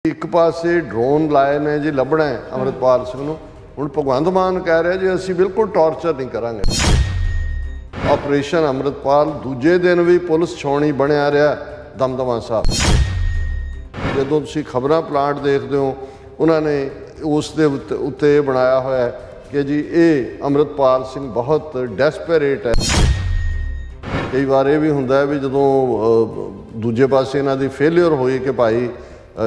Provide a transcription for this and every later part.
एक पासे ड्रोन लाए ने जी लभना है अमृतपाल सिंह नूं। हुण भगवंत मान कह रहे जी असीं बिल्कुल टॉर्चर नहीं करांगे। ऑपरेशन अमृतपाल दूजे दिन भी पुलिस छाउणी बनिया रहा दमदमा साहब। जदों तुसीं खबरां प्लांट देखते हो उन्होंने उस दे उत्ते बनाया होया है कि जी ये अमृतपाल सिंह बहुत डेस्परेट है। कई बार ये भी हुंदा है भी जदों दूजे पासे इन्हां दी फेलियर होई कि भाई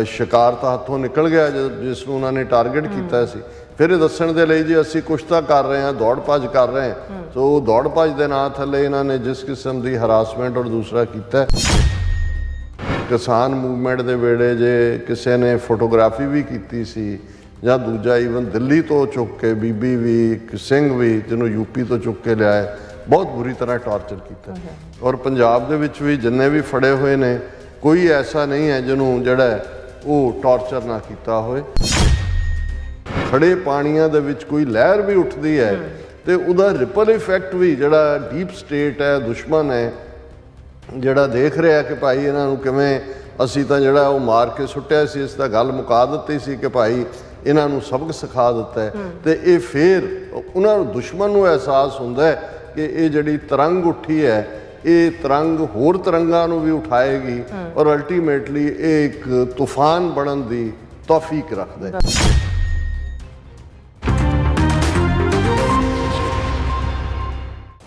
शिकार तो हाथों निकल गया जिसनों उन्होंने टारगेट किया सी, फिर दस्सण दे लई जी असीं कुछ तो कर रहे हैं, दौड़ भज कर रहे हैं। तो दौड़ भज के नां थले इन्होंने जिस किस्म की हरासमेंट और दूसरा किया किसान मूवमेंट के वेले जे किसी ने फोटोग्राफी भी की सी या दूजा ईवन दिल्ली तो चुक के बीबी भी सिंह भी जिन्हों यूपी तो चुक के लिया बहुत बुरी तरह टॉर्चर किया। और पंजाब दे विच भी जिन्ने भी फड़े हुए ने कोई ऐसा नहीं है जिन्हों जड़ा वो टॉर्चर ना किया होए। खड़े पानिया दे विच कोई लहर भी उठती है तो उदा रिपल इफैक्ट भी जड़ा डीप स्टेट है दुश्मन है जड़ा देख रहा है कि भाई इन्हों किवें असी तो जड़ा वो मार के सुट्टिया सी, इस दा गल मुका दी सी कि भाई इन्हों सबक सिखा दिता है। तो ये फिर उन्होंने दुश्मन को एहसास होंदा है कि ये जड़ी तरंग उठी है ये तरंग होर तरंगां नूं भी उठाएगी और अल्टीमेटली एक तूफान बनन दी तौफीक रखदा है।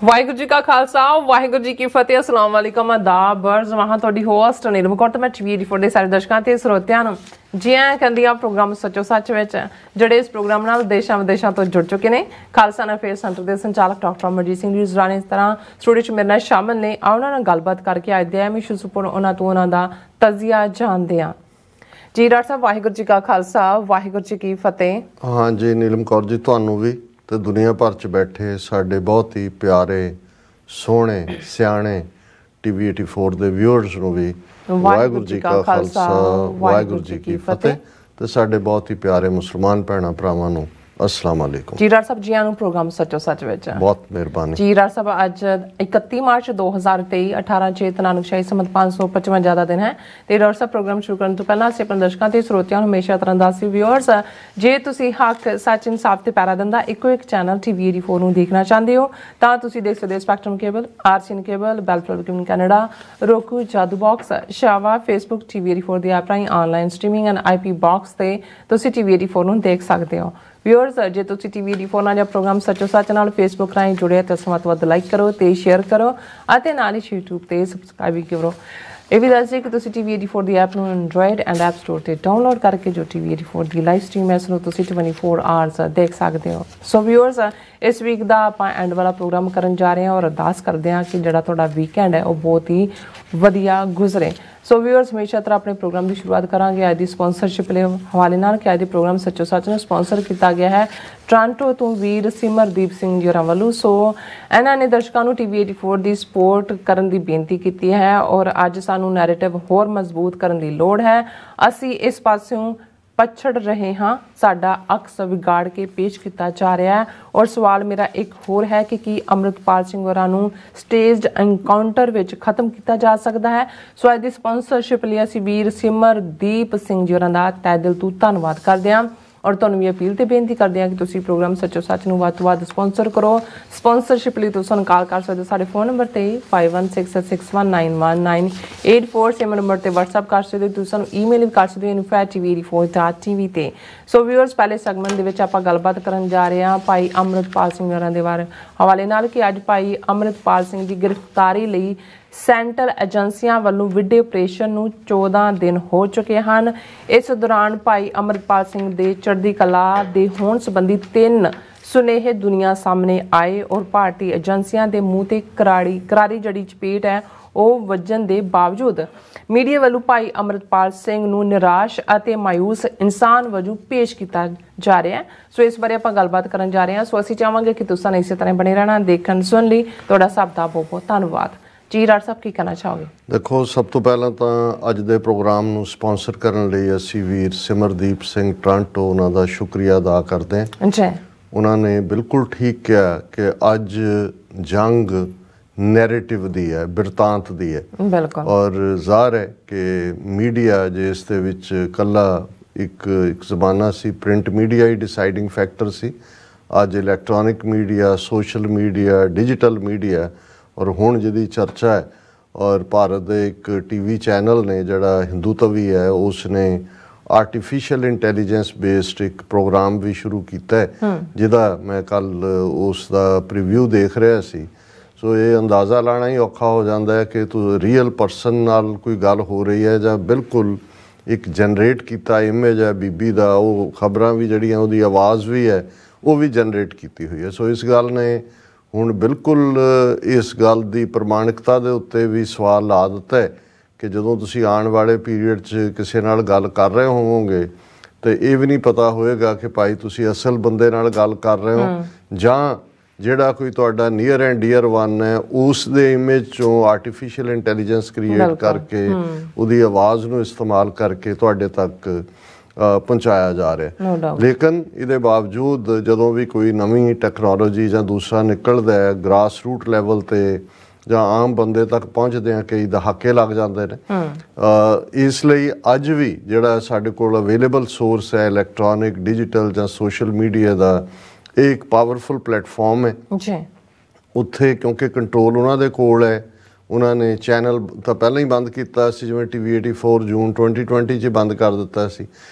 वाहिगुरू जी का खालसा वाहिगुरू जी की फतेह। अस्सलाम वालेकुम आदाब बर्ज वहाँ थोड़ी होस्ट नीलम कौर मैं TV84 ਦੇ ਸਾਰੇ ਦਰਸ਼ਕਾਂ ਤੇ ਸਰੋਤਿਆਂ ਨੂੰ ਜੀ ਆਇਆਂ ਕਹਿੰਦੀ ਆ ਪ੍ਰੋਗਰਾਮ ਸੱਚੋ ਸੱਚ ਵਿੱਚ ਜਿਹੜੇ ਇਸ ਪ੍ਰੋਗਰਾਮ ਨਾਲ ਦੇਸ਼ਾਂ ਵਿਦੇਸ਼ਾਂ ਤੋਂ ਜੁੜ ਚੁੱਕੇ ਨੇ। ਖਾਲਸਾ ਅਫੇਅਰ ਸੈਂਟਰ ਦੇ ਸੰਚਾਲਕ ਡਾਕਟਰ ਅਮਰਜੀਤ ਸਿੰਘ ਜੀ ਜ਼ਰਾਨੀ ਇਸ ਤਰ੍ਹਾਂ ਸਟੂਡੀਓ 'ਚ ਮੇਰੇ ਨਾਲ ਸ਼ਾਮਲ ਨੇ। ਆ ਉਹਨਾਂ ਨਾਲ ਗੱਲਬਾਤ ਕਰਕੇ ਅੱਜ ਦੇ ਅਹਿਮ ਇਸ਼ੂਜ਼ ਉੱਪਰ ਉਹਨਾਂ ਤੋਂ ਉਹਨਾਂ ਦਾ ਤਜ਼ੀਆ ਜਾਣਦੇ ਹਾਂ। ਜੀ ਡਾਕਟਰ ਸਾਹਿਬ ਵਾਹਿਗੁਰੂ ਜੀ ਕਾ ਖਾਲਸਾ ਵਾਹਿਗੁਰੂ ਜੀ ਕੀ ਫਤਿਹ। हाँ जी नीलम कौर जी तुहानू भी तो दुनिया भर च बैठे साढ़े बहुत ही प्यारे सोहने सियाणे TV84 के व्यूअर्स नूं भी वाहिगुरू जी का खालसा वाहिगुरू जी की फतेह। तो साढ़े बहुत ही प्यारे मुसलमान भैणां भरावां नूं अस्सलाम वालेकुम। जी डॉक्टर साहब जी आनू प्रोग्राम सच्चो सच विच बहुत मेहरबानी। जी डॉक्टर साहब अज 31 मार्च 2023 18 चेत नानकशाही संमत 555 ਦਾ ਦਿਨ ਹੈ ਤੇ ਡਾਕਟਰ ਸਾਹਿਬ ਪ੍ਰੋਗਰਾਮ ਸ਼ੁਰੂ ਕਰਨ ਤੋਂ ਪਹਿਲਾਂ ਅਸੀਂ ਆਪਣੇ ਦਰਸ਼ਕਾਂ ਤੇ ਸਰੋਤਿਆਂ ਨੂੰ ਹਮੇਸ਼ਾ ਤਰ੍ਹਾਂ ਦਾ ਸੀ ਵਿਊਅਰਸ ਜੇ ਤੁਸੀਂ ਹੱਕ ਸੱਚ ਇਨਸਾਫ ਤੇ ਪੈਰਾ ਦਿੰਦਾ ਇੱਕੋ ਇੱਕ ਚੈਨਲ TV84 ਨੂੰ ਦੇਖਣਾ ਚਾਹੁੰਦੇ ਹੋ ਤਾਂ ਤੁਸੀਂ ਦੇਖ ਸਕਦੇ ਹੋ ਸਪੈਕਟਰਮ ਕੇਬਲ ਆਰਸੀਐਨ ਕੇਬਲ ਬੈਲ ਟੈਲੀਕਾਮ ਕੈਨੇਡਾ roku ਜਾਦੂ ਬਾਕਸ ਸ਼ਾਵਾ ਫੇਸਬੁੱਕ TV84 ਦੀ ਐਪ ਰਾਹੀਂ online streaming and IP box ਤੇ ਤੁਸੀਂ TV84 ਨੂੰ ਦੇਖ ਸਕਦੇ ਹੋ। व्यूअर्स जे तुसीं TV84 ਨਾਲ ਜਾਂ ਪ੍ਰੋਗਰਾਮ ਸੱਚੋ ਸੱਚ ਨਾਲ ਫੇਸਬੁੱਕ ਰਾਹੀਂ ਜੁੜੇ ਤਾਂ ਵੱਧ ਤੋਂ ਵੱਧ ਲਾਈਕ ਕਰੋ ਤੇ ਸ਼ੇਅਰ ਕਰੋ ਅਤੇ ਨਾਲ ਹੀ YouTube ਤੇ ਸਬਸਕ੍ਰਾਈਬ ਵੀ ਕਰੋ। ਇਹ ਵੀ ਦੱਸ ਦਿਓ ਕਿ ਤੁਸੀਂ TV84 ਦੀ ਐਪ ਨੂੰ ਐਂਡਰੋਇਡ ਐਂਡ ਐਪ ਸਟੋਰ ਤੇ ਡਾਊਨਲੋਡ ਕਰਕੇ ਜੋ TV84 ਦੀ ਲਾਈਵ ਸਟ੍ਰੀਮ ਹੈ ਉਸਨੂੰ ਤੁਸੀਂ 24 ਆਵਰਸ ਦੇਖ ਸਕਦੇ ਹੋ। ਸੋ ਵਿਊਅਰਸ ਇਸ ਵੀਕ ਦਾ ਆਪਾਂ ਐਂਡ ਵਾਲਾ ਪ੍ਰੋਗਰਾਮ ਕਰਨ ਜਾ ਰਹੇ ਹਾਂ ਔਰ ਅਰਦਾਸ ਕਰਦੇ ਹਾਂ ਕਿ ਜਿਹੜਾ ਤੁਹਾਡਾ ਵੀਕਐਂਡ ਹੈ ਉਹ ਬਹੁਤ ਹੀ ਵਧੀਆ ਗੁਜ਼ਰੇ। ਸੋ ਵਿਊਅਰਸ ਹਮੇਸ਼ਾ ਤਰ੍ਹਾਂ ਆਪਣੇ ਪ੍ਰੋਗਰਾਮ ਦੀ ਸ਼ੁਰੂਆਤ ਕਰਾਂਗੇ ਅੱਜ ਦੀ ਸਪਾਂਸਰਸ਼ਿਪ ਦੇ ਹਵਾਲੇ ਨਾਲ ਕਿ ਅੱਜ ਦੇ ਪ੍ਰੋਗਰਾਮ ਸੱਚੋ ਸੱਚ ਨੂੰ ਸਪਾਂਸਰ ਕੀਤਾ ਗਿਆ ਹੈ ਟੋਰਾਂਟੋ ਤੋਂ ਵੀਰ ਸਿਮਰਦੀਪ ਸਿੰਘ ਜੀ ਹੋਰਾਂ ਵੱਲੋਂ। ਸੋ ਇਹਨਾਂ ਨੇ ਦਰਸ਼ਕਾਂ ਨੂੰ TV84 ਦੀ ਸਪੋਰਟ ਕਰਨ ਦੀ ਬੇਨਤੀ ਕੀਤੀ ਹੈ ਔਰ ਅੱਜ ਸਾਨੂੰ ਨੈਰੇਟਿਵ ਹੋਰ ਮਜ਼ਬੂਤ ਕਰਨ ਦੀ ਲੋੜ ਹੈ। ਅਸੀਂ ਇਸ ਪਾਸਿਓਂ ਪਛੜ ਰਹੇ ਹਾਂ, ਸਾਡਾ ਅਕਸ ਵਿਗਾੜ ਕੇ ਪੇਸ਼ ਕੀਤਾ ਜਾ ਰਿਹਾ ਹੈ। ਔਰ ਸਵਾਲ ਮੇਰਾ ਇੱਕ ਹੋਰ ਹੈ ਕਿ ਕੀ ਅੰਮ੍ਰਿਤਪਾਲ ਸਿੰਘ ਹੋਰਾਂ ਨੂੰ ਸਟੇਜਡ ਐਨਕਾਊਂਟਰ ਵਿੱਚ ਖਤਮ ਕੀਤਾ ਜਾ ਸਕਦਾ ਹੈ। ਸੋ ਅੱਜ ਦੀ ਸਪਾਂਸਰਸ਼ਿਪ ਲਈ ਅਸੀਂ ਵੀਰ ਸਿਮਰਦੀਪ ਸਿੰਘ ਜੀ ਹੋਰਾਂ ਦਾ ਤਹਿ ਦਿਲ ਤੋਂ ਧੰਨਵਾਦ ਕਰਦੇ ਹਾਂ ਔਰ ਤੁਹਾਨੂੰ ਵੀ ਅਪੀਲ ਤੇ ਬੇਨਤੀ ਕਰਦੇ ਹਾਂ ਕਿ ਤੁਸੀਂ ਪ੍ਰੋਗਰਾਮ ਸੱਚੋ ਸੱਚ ਨੂੰ ਵੱਧ ਤੋਂ ਵੱਧ ਸਪਾਂਸਰ ਕਰੋ। ਸਪਾਂਸਰਸ਼ਿਪ ਲਈ ਤੁਸੀਂ ਸਾਨੂੰ ਕਾਲ ਕਰ ਸਕਦੇ ਹੋ ਸਾਡੇ ਫੋਨ ਨੰਬਰ ਤੇ 5166619119 84 ਨੰਬਰ ਤੇ WhatsApp ਕਰ ਸਕਦੇ ਹੋ। ਤੁਸੀਂ ਸਾਨੂੰ ਈਮੇਲ ਵੀ ਕਰ ਸਕਦੇ ਹੋ info@tv84.tv ਤੇ। ਸੋ ਵਿਊਅਰਸ ਪਹਿਲੇ ਸੈਗਮੈਂਟ ਦੇ ਵਿੱਚ ਆਪਾਂ ਗੱਲਬਾਤ ਕਰਨ ਜਾ ਰਹੇ ਹਾਂ ਭਾਈ ਅੰਮ੍ਰਿਤਪਾਲ ਸਿੰਘ ਹੋਰਾਂ ਦੇ ਹਵਾਲੇ ਨਾਲ ਕਿ ਅੱਜ ਭਾਈ ਅੰਮ੍ਰਿਤਪਾਲ ਸਿੰਘ ਦੀ ਗ੍ਰਿਫਤਾਰੀ ਲਈ ਸੈਂਟਰ ਏਜੰਸੀਆਂ ਵੱਲੋਂ ਵਿੱਢੇ ਆਪਰੇਸ਼ਨ ਨੂੰ 14 ਦਿਨ ਹੋ ਚੁੱਕੇ ਹਨ। ਇਸ ਦੌਰਾਨ ਭਾਈ ਅੰਮ੍ਰਿਤਪਾਲ ਸਿੰਘ ਦੇ ਚੜ੍ਹਦੀ ਕਲਾ ਦੇ ਹੋਣ ਸੰਬੰਧੀ 3 ਸੁਨੇਹੇ ਦੁਨੀਆ ਸਾਹਮਣੇ ਆਏ ਔਰ ਭਾਰਤੀ ਏਜੰਸੀਆਂ ਦੇ ਮੂੰਹ ਤੇ ਕਰਾਰੀ ਜੜੀ ਚਪੇਟ ਹੈ ਉਹ ਵੱਜਣ ਦੇ ਬਾਵਜੂਦ ਮੀਡੀਆ ਵੱਲੋਂ ਭਾਈ ਅੰਮ੍ਰਿਤਪਾਲ ਸਿੰਘ ਨੂੰ ਨਿਰਾਸ਼ ਅਤੇ ਮਾਯੂਸ ਇਨਸਾਨ ਵਜੋਂ ਪੇਸ਼ ਕੀਤਾ ਜਾ ਰਿਹਾ ਹੈ। ਸੋ ਇਸ ਬਾਰੇ ਆਪਾਂ ਗੱਲਬਾਤ ਕਰਨ ਜਾ ਰਹੇ ਹਾਂ। ਸੋ ਅਸੀਂ ਚਾਹਾਂਗੇ ਕਿ ਤੁਸੀਂ ਇਸੇ ਤਰ੍ਹਾਂ ਬਣੇ ਰਹਿਣਾ ਦੇਖਣ ਸੁਣ ਲਈ ਤੁਹਾਡਾ ਸਭ ਦਾ ਬਹੁਤ ਬਹੁਤ ਧੰਨਵਾਦ। जी डॉक्टर साहब की कहना चाहोगे? देखो सब तो पहला तो अज के प्रोग्राम नूं स्पॉन्सर करने लई असीं वीर सिमरदीप सिंह टोरांटो उन्हां दा शुक्रिया अदा करते हैं। उन्होंने बिल्कुल ठीक किया कि अज जंग ਨੈਰੇਟਿਵ ਦੀ ਹੈ, ਬਿਰਤਾਂਤ ਦੀ ਹੈ। ਬਿਲਕੁਲ। ਔਰ ਜ਼ਾਹਰ ਹੈ ਕਿ ਮੀਡੀਆ ਜਿਸ ਦੇ ਵਿੱਚ ਇਕੱਲਾ ਇੱਕ ਜ਼ਮਾਨਾ ਸੀ ਪ੍ਰਿੰਟ ਮੀਡੀਆ ਹੀ ਡਿਸਾਈਡਿੰਗ ਫੈਕਟਰ ਸੀ, ਅੱਜ electronic media, social media, digital media, ਔਰ ਹੁਣ ਜਿਹਦੀ ਚਰਚਾ ਹੈ, ਔਰ ਭਾਰਤ ਦੇ ਇੱਕ ਟੀਵੀ ਚੈਨਲ ਨੇ ਜਿਹੜਾ ਹਿੰਦੂਤਵੀ ਹੈ, ਉਸ ਨੇ ਆਰਟੀਫਿਸ਼ੀਅਲ ਇੰਟੈਲੀਜੈਂਸ ਬੇਸਡ ਇੱਕ ਪ੍ਰੋਗਰਾਮ ਵੀ ਸ਼ੁਰੂ ਕੀਤਾ ਹੈ, ਜਿਹਦਾ ਮੈਂ ਕੱਲ ਉਸ ਦਾ ਪ੍ਰੀਵਿਊ ਦੇਖ ਰਿਹਾ ਸੀ। ਸੋ ਇਹ ਅੰਦਾਜ਼ਾ ਲਾਣਾ ਹੀ ਔਖਾ ਹੋ ਜਾਂਦਾ ਹੈ ਕਿ ਤੂੰ ਰੀਅਲ ਪਰਸਨ ਨਾਲ ਕੋਈ ਗੱਲ ਹੋ ਰਹੀ ਹੈ ਜਾਂ ਬਿਲਕੁਲ ਇੱਕ ਜਨਰੇਟ ਕੀਤਾ ਇਮੇਜ ਹੈ ਬੀਬੀ ਦਾ, ਉਹ ਖਬਰਾਂ ਵੀ ਜਿਹੜੀਆਂ ਉਹਦੀ ਆਵਾਜ਼ ਵੀ ਹੈ ਉਹ ਵੀ ਜਨਰੇਟ ਕੀਤੀ ਹੋਈ ਹੈ। ਸੋ ਇਸ ਗੱਲ ਨੇ ਹੁਣ ਬਿਲਕੁਲ ਇਸ ਗੱਲ ਦੀ ਪ੍ਰਮਾਣਿਕਤਾ ਦੇ ਉੱਤੇ ਵੀ ਸਵਾਲ ਲਾ ਦਿੱਤਾ ਹੈ ਕਿ ਜਦੋਂ ਤੁਸੀਂ ਆਉਣ ਵਾਲੇ ਪੀਰੀਅਡ 'ਚ ਕਿਸੇ ਨਾਲ ਗੱਲ ਕਰ ਰਹੇ ਹੋਵੋਗੇ ਤੇ ਇਹ ਵੀ ਨਹੀਂ ਪਤਾ ਹੋਏਗਾ ਕਿ ਭਾਈ ਤੁਸੀਂ ਅਸਲ ਬੰਦੇ ਨਾਲ ਗੱਲ ਕਰ ਰਹੇ ਹੋ ਜਾਂ ਜਿਹੜਾ ਕੋਈ ਤੁਹਾਡਾ ਨੀਅਰ ਐਂਡ ਡੀਅਰ ਵਨ ਹੈ ਉਸ ਦੇ ਇਮੇਜ 'ਚੋਂ ਆਰਟੀਫਿਸ਼ੀਅਲ ਇੰਟੈਲੀਜੈਂਸ ਕ੍ਰੀਏਟ ਕਰਕੇ ਉਹਦੀ ਆਵਾਜ਼ ਨੂੰ ਇਸਤੇਮਾਲ ਕਰਕੇ ਤੁਹਾਡੇ ਤੱਕ ਪਹੁੰਚਾਇਆ ਜਾ ਰਿਹਾ। ਲੇਕਿਨ ਇਹਦੇ ਬਾਵਜੂਦ ਜਦੋਂ ਵੀ ਕੋਈ ਨਵੀਂ ਟੈਕਨੋਲੋਜੀ ਜਾਂ ਦੂਸਰਾ ਨਿਕਲਦਾ ਹੈ, ਗ੍ਰਾਸ ਰੂਟ ਲੈਵਲ 'ਤੇ ਜਾਂ ਆਮ ਬੰਦੇ ਤੱਕ ਪਹੁੰਚਦੇ ਆ ਕਈ ਦਹਾਕੇ ਲੱਗ ਜਾਂਦੇ ਨੇ। ਇਸ ਲਈ ਅੱਜ ਵੀ ਜਿਹੜਾ ਸਾਡੇ ਕੋਲ ਅਵੇਲੇਬਲ ਸੋਰਸ ਹੈ ਇਲੈਕਟ੍ਰੋਨਿਕ, ਡਿਜੀਟਲ ਜਾਂ ਸੋਸ਼ਲ ਮੀਡੀਆ ਦਾ, ਇਹ ਇੱਕ ਪਾਵਰਫੁਲ ਪਲੇਟਫਾਰਮ ਹੈ ਜੀ। ਉੱਥੇ ਕਿਉਂਕਿ ਕੰਟਰੋਲ ਉਹਨਾਂ ਦੇ ਕੋਲ ਹੈ, ਉਹਨਾਂ ਨੇ ਚੈਨਲ ਤਾਂ ਪਹਿਲਾਂ ਹੀ ਬੰਦ ਕੀਤਾ ਸੀ, ਜਿਵੇਂ TV 84 ਜੂਨ 2020 'ਚ ਬੰਦ ਕਰ ਦਿੱਤਾ ਸੀ।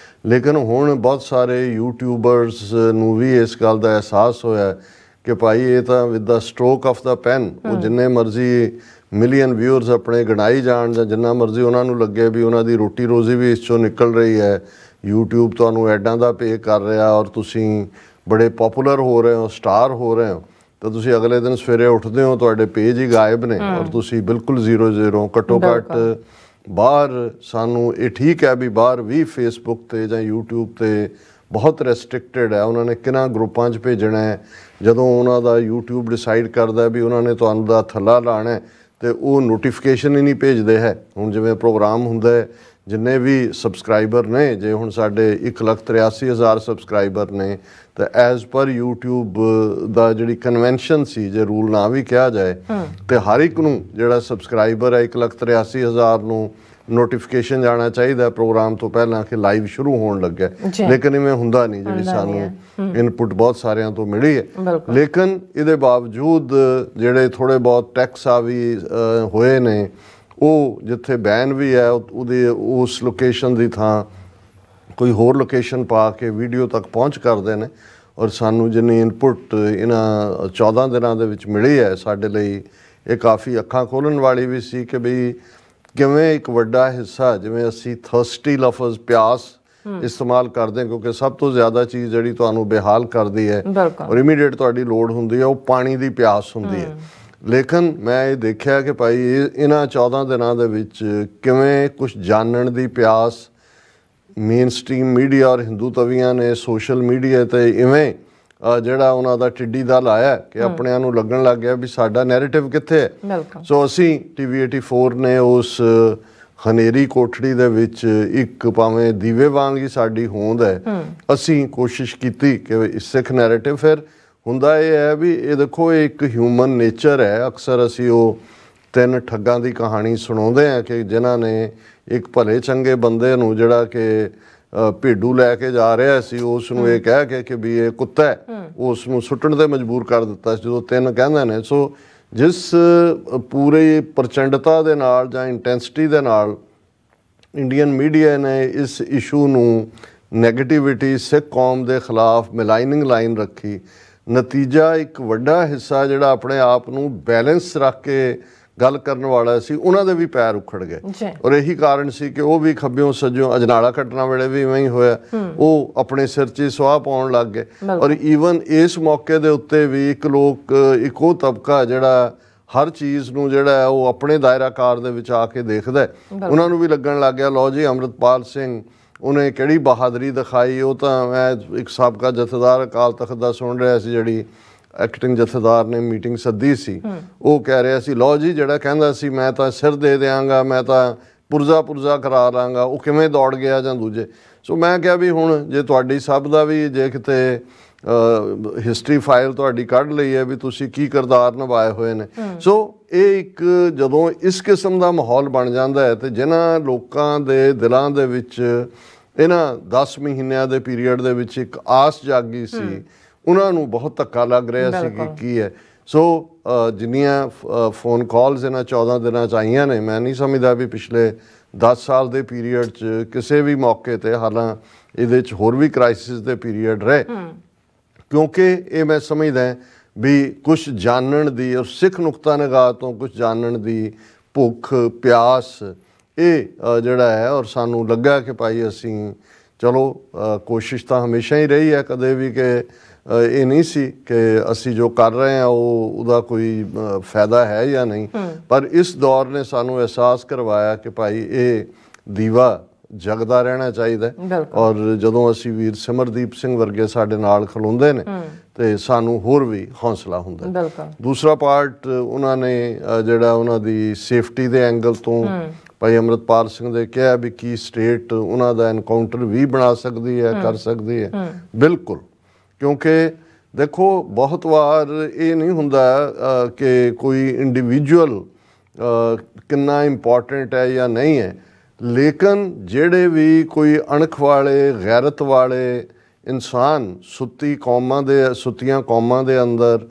ਲੇਕਿਨ ਹੁਣ ਬਹੁਤ ਸਾਰੇ ਯੂਟਿਊਬਰਸ ਨੂੰ ਵੀ ਇਸ ਗੱਲ ਦਾ ਅਹਿਸਾਸ ਹੋਇਆ ਕਿ ਭਾਈ ਇਹ ਤਾਂ with the stroke of the pen ਉਹ ਜਿੰਨੇ ਮਰਜ਼ੀ ਮਿਲੀਅਨ ਵਿਊਅਰਸ ਆਪਣੇ ਗਣਾਈ ਜਾਣ ਜਾਂ ਜਿੰਨਾ ਮਰਜ਼ੀ ਉਹਨਾਂ ਨੂੰ ਲੱਗੇ ਵੀ ਉਹਨਾਂ ਦੀ ਰੋਟੀ ਰੋਜ਼ੀ ਵੀ ਇਸ 'ਚੋਂ ਨਿਕਲ ਰਹੀ ਹੈ, YouTube ਤੁਹਾਨੂੰ ਐਡਾਂ ਦਾ ਪੇ ਕਰ ਰਿਹਾ ਔਰ ਤੁਸੀਂ ਬੜੇ ਪੋਪੂਲਰ ਹੋ ਰਹੇ ਹੋ, ਸਟਾਰ ਹੋ ਰਹੇ ਹੋ, ਤਾਂ ਤੁਸੀਂ ਅਗਲੇ ਦਿਨ ਸਵੇਰੇ ਉੱਠਦੇ ਹੋ ਤੁਹਾਡੇ ਪੇਜ ਹੀ ਗਾਇਬ ਨੇ ਔਰ ਤੁਸੀਂ ਬਿਲਕੁਲ ਜ਼ੀਰੋ। ਘੱਟੋ ਘੱਟ ਬਾਹਰ ਸਾਨੂੰ ਇਹ ਠੀਕ ਹੈ ਵੀ ਬਾਹਰ ਵੀ ਫੇਸਬੁੱਕ 'ਤੇ ਜਾਂ YouTube 'ਤੇ ਬਹੁਤ ਰੈਸਟ੍ਰਿਕਟਡ ਹੈ, ਉਹਨਾਂ ਨੇ ਕਿਹਨਾਂ ਗਰੁੱਪਾਂ 'ਚ ਭੇਜਣਾ ਹੈ। ਜਦੋਂ ਉਹਨਾਂ ਦਾ YouTube ਡਿਸਾਈਡ ਕਰਦਾ ਵੀ ਉਹਨਾਂ ਨੇ ਤੁਹਾਨੂੰ ਦਾ ਥੱਲਾ ਲਾਣਾ ਤੇ ਉਹ ਨੋਟੀਫਿਕੇਸ਼ਨ ਹੀ ਨਹੀਂ ਭੇਜਦੇ ਹੈ। ਹੁਣ ਜਿਵੇਂ ਪ੍ਰੋਗਰਾਮ ਹੁੰਦਾ ਹੈ, ਜਿੰਨੇ ਵੀ ਸਬਸਕ੍ਰਾਈਬਰ ਨੇ, ਜੇ ਹੁਣ ਸਾਡੇ 1,83,000 ਸਬਸਕ੍ਰਾਈਬਰ ਨੇ ਤਾਂ ਐਜ਼ ਪਰ YouTube ਦਾ ਜਿਹੜੀ ਕਨਵੈਨਸ਼ਨ ਸੀ, ਜੇ ਰੂਲ ਨਾ ਵੀ ਕਿਹਾ ਜਾਏ, ਤੇ ਹਰ ਇੱਕ ਨੂੰ ਜਿਹੜਾ ਸਬਸਕ੍ਰਾਈਬਰ ਹੈ 1,83,000 ਨੂੰ ਨੋਟੀਫਿਕੇਸ਼ਨ ਜਾਣਾ ਚਾਹੀਦਾ ਪ੍ਰੋਗਰਾਮ ਤੋਂ ਪਹਿਲਾਂ ਕਿ ਲਾਈਵ ਸ਼ੁਰੂ ਹੋਣ ਲੱਗਾ। ਲੇਕਿਨ ਇਵੇਂ ਹੁੰਦਾ ਨਹੀਂ, ਜਿਹੜੀ ਸਾਨੂੰ ਇਨਪੁਟ ਬਹੁਤ ਸਾਰਿਆਂ ਤੋਂ ਮਿਲੀ ਹੈ। ਲੇਕਿਨ ਇਹਦੇ ਬਾਵਜੂਦ ਜਿਹੜੇ ਥੋੜ੍ਹੇ ਬਹੁਤ ਟੈਕਸ ਆ ਵੀ ਹੋਏ ਨੇ, ਉਹ ਜਿੱਥੇ ਬੈਨ ਵੀ ਹੈ ਉਹਦੇ ਉਸ ਲੋਕੇਸ਼ਨ ਦੀ ਥਾਂ ਕੋਈ ਹੋਰ ਲੋਕੇਸ਼ਨ ਪਾ ਕੇ ਵੀਡੀਓ ਤੱਕ ਪਹੁੰਚ ਕਰਦੇ ਨੇ। ਔਰ ਸਾਨੂੰ ਜਿੰਨੀ ਇਨਪੁਟ ਇਹਨਾਂ 14 ਦਿਨਾਂ ਦੇ ਵਿੱਚ ਮਿਲੀ ਹੈ, ਸਾਡੇ ਲਈ ਇਹ ਕਾਫੀ ਅੱਖਾਂ ਖੋਲ੍ਹਣ ਵਾਲੀ ਵੀ ਸੀ ਕਿ ਬਈ ਕਿਵੇਂ ਇੱਕ ਵੱਡਾ ਹਿੱਸਾ, ਜਿਵੇਂ ਅਸੀਂ ਥਰਸਟੀ ਲਫ਼ਜ਼ ਪਿਆਸ ਇਸਤੇਮਾਲ ਕਰਦੇ ਹਾਂ, ਕਿਉਂਕਿ ਸਭ ਤੋਂ ਜ਼ਿਆਦਾ ਚੀਜ਼ ਜਿਹੜੀ ਤੁਹਾਨੂੰ ਬੇਹਾਲ ਕਰਦੀ ਹੈ ਔਰ ਇਮੀਡੀਏਟ ਤੁਹਾਡੀ ਲੋੜ ਹੁੰਦੀ ਹੈ, ਉਹ ਪਾਣੀ ਦੀ ਪਿਆਸ ਹੁੰਦੀ ਹੈ। ਲੇਕਿਨ ਮੈਂ ਇਹ ਦੇਖਿਆ ਕਿ ਭਾਈ ਇਹਨਾਂ 14 ਦਿਨਾਂ ਦੇ ਵਿੱਚ ਕਿਵੇਂ ਕੁਛ ਜਾਣਨ ਦੀ ਪਿਆਸ ਮੇਨ ਸਟ੍ਰੀਮ ਮੀਡੀਆ ਔਰ ਹਿੰਦੂ ਤਵੀਆਂ ਨੇ ਸੋਸ਼ਲ ਮੀਡੀਆ 'ਤੇ ਇਵੇਂ ਜਿਹੜਾ ਉਹਨਾਂ ਦਾ ਟਿੱਡੀ ਦਾ ਲਾਇਆ ਕਿ ਆਪਣਿਆਂ ਨੂੰ ਲੱਗਣ ਲੱਗ ਗਿਆ ਵੀ ਸਾਡਾ ਨੈਰੇਟਿਵ ਕਿੱਥੇ ਹੈ। ਸੋ ਅਸੀਂ TV 84 ਨੇ ਉਸ ਹਨੇਰੀ ਕੋਠੜੀ ਦੇ ਵਿੱਚ ਇੱਕ ਭਾਵੇਂ ਦੀਵੇ ਵਾਂਗ ਹੀ ਸਾਡੀ ਹੋਂਦ ਹੈ, ਅਸੀਂ ਕੋਸ਼ਿਸ਼ ਕੀਤੀ ਕਿ ਸਿੱਖ ਨੈਰੇਟਿਵ, ਫਿਰ ਹੁੰਦਾ ਇਹ ਹੈ ਵੀ ਇਹ ਦੇਖੋ ਇਹ ਇੱਕ ਹਿਊਮਨ ਨੇਚਰ ਹੈ। ਅਕਸਰ ਅਸੀਂ ਉਹ 3 ਠੱਗਾਂ ਦੀ ਕਹਾਣੀ ਸੁਣਾਉਂਦੇ ਹਾਂ ਕਿ ਜਿਨ੍ਹਾਂ ਨੇ ਇੱਕ ਭਲੇ ਚੰਗੇ ਬੰਦੇ ਨੂੰ ਜਿਹੜਾ ਕਿ ਭੇਡੂ ਲੈ ਕੇ ਜਾ ਰਿਹਾ ਸੀ, ਉਸ ਨੂੰ ਇਹ ਕਹਿ ਕੇ ਕਿ ਵੀ ਇਹ ਕੁੱਤਾ ਹੈ, ਉਸ ਨੂੰ ਸੁੱਟਣ 'ਤੇ ਮਜਬੂਰ ਕਰ ਦਿੱਤਾ ਜਦੋਂ 3 ਕਹਿੰਦੇ ਨੇ। ਸੋ ਜਿਸ ਪੂਰੀ ਪ੍ਰਚੰਡਤਾ ਦੇ ਨਾਲ ਜਾਂ ਇੰਟੈਂਸਿਟੀ ਦੇ ਨਾਲ ਇੰਡੀਅਨ ਮੀਡੀਆ ਨੇ ਇਸ ਇਸ਼ੂ ਨੂੰ ਨੈਗੇਟਿਵਿਟੀ ਸਿੱਖ ਕੌਮ ਦੇ ਖਿਲਾਫ ਮਿਲਾਈਨਿੰਗ ਲਾਈਨ ਰੱਖੀ, ਨਤੀਜਾ ਇੱਕ ਵੱਡਾ ਹਿੱਸਾ ਜਿਹੜਾ ਆਪਣੇ ਆਪ ਨੂੰ ਬੈਲੈਂਸ ਰੱਖ ਕੇ ਗੱਲ ਕਰਨ ਵਾਲਾ ਸੀ, ਉਹਨਾਂ ਦੇ ਵੀ ਪੈਰ ਉਖੜ ਗਏ। ਔਰ ਇਹੀ ਕਾਰਨ ਸੀ ਕਿ ਉਹ ਵੀ ਖੱਬਿਓਂ ਸੱਜਿਓਂ, ਅਜਨਾਲਾ ਘਟਨਾ ਵੇਲੇ ਵੀ ਇਵੇਂ ਹੀ ਹੋਇਆ, ਉਹ ਆਪਣੇ ਸਿਰ 'ਚ ਸਵਾਹ ਪਾਉਣ ਲੱਗ ਗਏ। ਔਰ ਈਵਨ ਇਸ ਮੌਕੇ ਦੇ ਉੱਤੇ ਵੀ ਇੱਕ ਉਹ ਤਬਕਾ ਜਿਹੜਾ ਹਰ ਚੀਜ਼ ਨੂੰ ਜਿਹੜਾ ਹੈ ਉਹ ਆਪਣੇ ਦਾਇਰਾਕਾਰ ਦੇ ਵਿੱਚ ਆ ਕੇ ਦੇਖਦਾ, ਉਹਨਾਂ ਨੂੰ ਵੀ ਲੱਗਣ ਲੱਗ ਗਿਆ ਲਓ ਜੀ ਅੰਮ੍ਰਿਤਪਾਲ ਸਿੰਘ ਉਹਨੇ ਕਿਹੜੀ ਬਹਾਦਰੀ ਦਿਖਾਈ। ਉਹ ਤਾਂ ਮੈਂ ਇੱਕ ਸਾਬਕਾ ਜਥੇਦਾਰ ਅਕਾਲ ਤਖਤ ਦਾ ਸੁਣ ਰਿਹਾ ਸੀ, ਜਿਹੜੀ ਐਕਟਿੰਗ ਜਥੇਦਾਰ ਨੇ ਮੀਟਿੰਗ ਸੱਦੀ ਸੀ, ਉਹ ਕਹਿ ਰਿਹਾ ਸੀ ਲਓ ਜੀ ਜਿਹੜਾ ਕਹਿੰਦਾ ਸੀ ਮੈਂ ਤਾਂ ਸਿਰ ਦੇ ਦਿਆਂਗਾ, ਮੈਂ ਤਾਂ ਪੁਰਜ਼ਾ ਕਰਾ ਲਾਂਗਾ, ਉਹ ਕਿਵੇਂ ਦੌੜ ਗਿਆ ਜਾਂ ਦੂਜੇ। ਸੋ ਮੈਂ ਕਿਹਾ ਵੀ ਹੁਣ ਜੇ ਤੁਹਾਡੀ ਸਭ ਦਾ ਵੀ ਜੇ ਕਿਤੇ ਹਿਸਟਰੀ ਫਾਈਲ ਤੁਹਾਡੀ ਕੱਢ ਲਈ ਹੈ ਵੀ ਤੁਸੀਂ ਕੀ ਕਿਰਦਾਰ ਨਿਭਾਏ ਹੋਏ ਨੇ। ਸੋ ਇਹ ਇੱਕ ਜਦੋਂ ਇਸ ਕਿਸਮ ਦਾ ਮਾਹੌਲ ਬਣ ਜਾਂਦਾ ਹੈ ਤੇ ਜਿਨ੍ਹਾਂ ਲੋਕਾਂ ਦੇ ਦਿਲਾਂ ਦੇ ਵਿੱਚ ਇਹਨਾਂ 10 ਮਹੀਨਿਆਂ ਦੇ ਪੀਰੀਅਡ ਦੇ ਵਿੱਚ ਇੱਕ ਆਸ ਜਾਗੀ ਸੀ, ਉਹਨਾਂ ਨੂੰ ਬਹੁਤ ਧੱਕਾ ਲੱਗ ਰਿਹਾ ਸੀ ਕਿ ਕੀ ਹੈ। ਸੋ ਜਿੰਨੀਆਂ ਫੋਨ ਕਾਲਸ ਇਹਨਾਂ 14 ਦਿਨਾਂ 'ਚ ਆਈਆਂ ਨੇ, ਮੈਂ ਨਹੀਂ ਸਮਝਦਾ ਵੀ ਪਿਛਲੇ 10 ਸਾਲ ਦੇ ਪੀਰੀਅਡ 'ਚ ਕਿਸੇ ਵੀ ਮੌਕੇ 'ਤੇ, ਹਾਲਾਂ ਇਹਦੇ 'ਚ ਹੋਰ ਵੀ ਕ੍ਰਾਈਸਿਸ ਦੇ ਪੀਰੀਅਡ ਰਹੇ, ਕਿਉਂਕਿ ਇਹ ਮੈਂ ਸਮਝਦਾ ਵੀ ਕੁਛ ਜਾਣਨ ਦੀ ਔਰ ਸਿੱਖ ਨੁਕਤਾ ਨਿਗਾਹ ਤੋਂ ਕੁਛ ਜਾਣਨ ਦੀ ਭੁੱਖ ਪਿਆਸ ਇਹ ਜਿਹੜਾ ਹੈ, ਔਰ ਸਾਨੂੰ ਲੱਗਾ ਕਿ ਭਾਈ ਅਸੀਂ ਚਲੋ ਕੋਸ਼ਿਸ਼ ਤਾਂ ਹਮੇਸ਼ਾ ਹੀ ਰਹੀ ਹੈ, ਕਦੇ ਵੀ ਕਿ ਇਹ ਨਹੀਂ ਸੀ ਕਿ ਅਸੀਂ ਜੋ ਕਰ ਰਹੇ ਹਾਂ ਉਹਦਾ ਕੋਈ ਫਾਇਦਾ ਹੈ ਜਾਂ ਨਹੀਂ, ਪਰ ਇਸ ਦੌਰ ਨੇ ਸਾਨੂੰ ਅਹਿਸਾਸ ਕਰਵਾਇਆ ਕਿ ਭਾਈ ਇਹ ਦੀਵਾ ਜਗਦਾ ਰਹਿਣਾ ਚਾਹੀਦਾ। ਔਰ ਜਦੋਂ ਅਸੀਂ ਵੀਰ ਸਿਮਰਦੀਪ ਸਿੰਘ ਵਰਗੇ ਸਾਡੇ ਨਾਲ ਖਲੋਂਦੇ ਨੇ ਤੇ ਸਾਨੂੰ ਹੋਰ ਵੀ ਹੌਸਲਾ ਹੁੰਦਾ। ਦੂਸਰਾ ਪਾਰਟ ਉਹਨਾਂ ਨੇ ਜਿਹੜਾ ਉਹਨਾਂ ਦੀ ਸੇਫਟੀ ਦੇ ਐਂਗਲ ਤੋਂ ਭਾਈ ਅੰਮ੍ਰਿਤਪਾਲ ਸਿੰਘ ਦੇ ਕਿਹਾ ਵੀ ਕੀ ਸਟੇਟ ਉਹਨਾਂ ਦਾ ਐਨਕਾਊਂਟਰ ਵੀ ਬਣਾ ਸਕਦੀ ਹੈ, ਕਰ ਸਕਦੀ ਹੈ। ਬਿਲਕੁਲ, ਕਿਉਂਕਿ ਦੇਖੋ ਬਹੁਤ ਵਾਰ ਇਹ ਨਹੀਂ ਹੁੰਦਾ ਕਿ ਕੋਈ ਇੰਡੀਵਿਜੂਅਲ ਕਿੰਨਾ ਇੰਪੋਰਟੈਂਟ ਹੈ ਜਾਂ ਨਹੀਂ ਹੈ, ਲੇਕਿਨ ਜਿਹੜੇ ਵੀ ਕੋਈ ਅਣਖ ਵਾਲੇ ਗੈਰਤ ਵਾਲੇ ਇਨਸਾਨ ਸੁੱਤੀਆਂ ਕੌਮਾਂ ਦੇ ਅੰਦਰ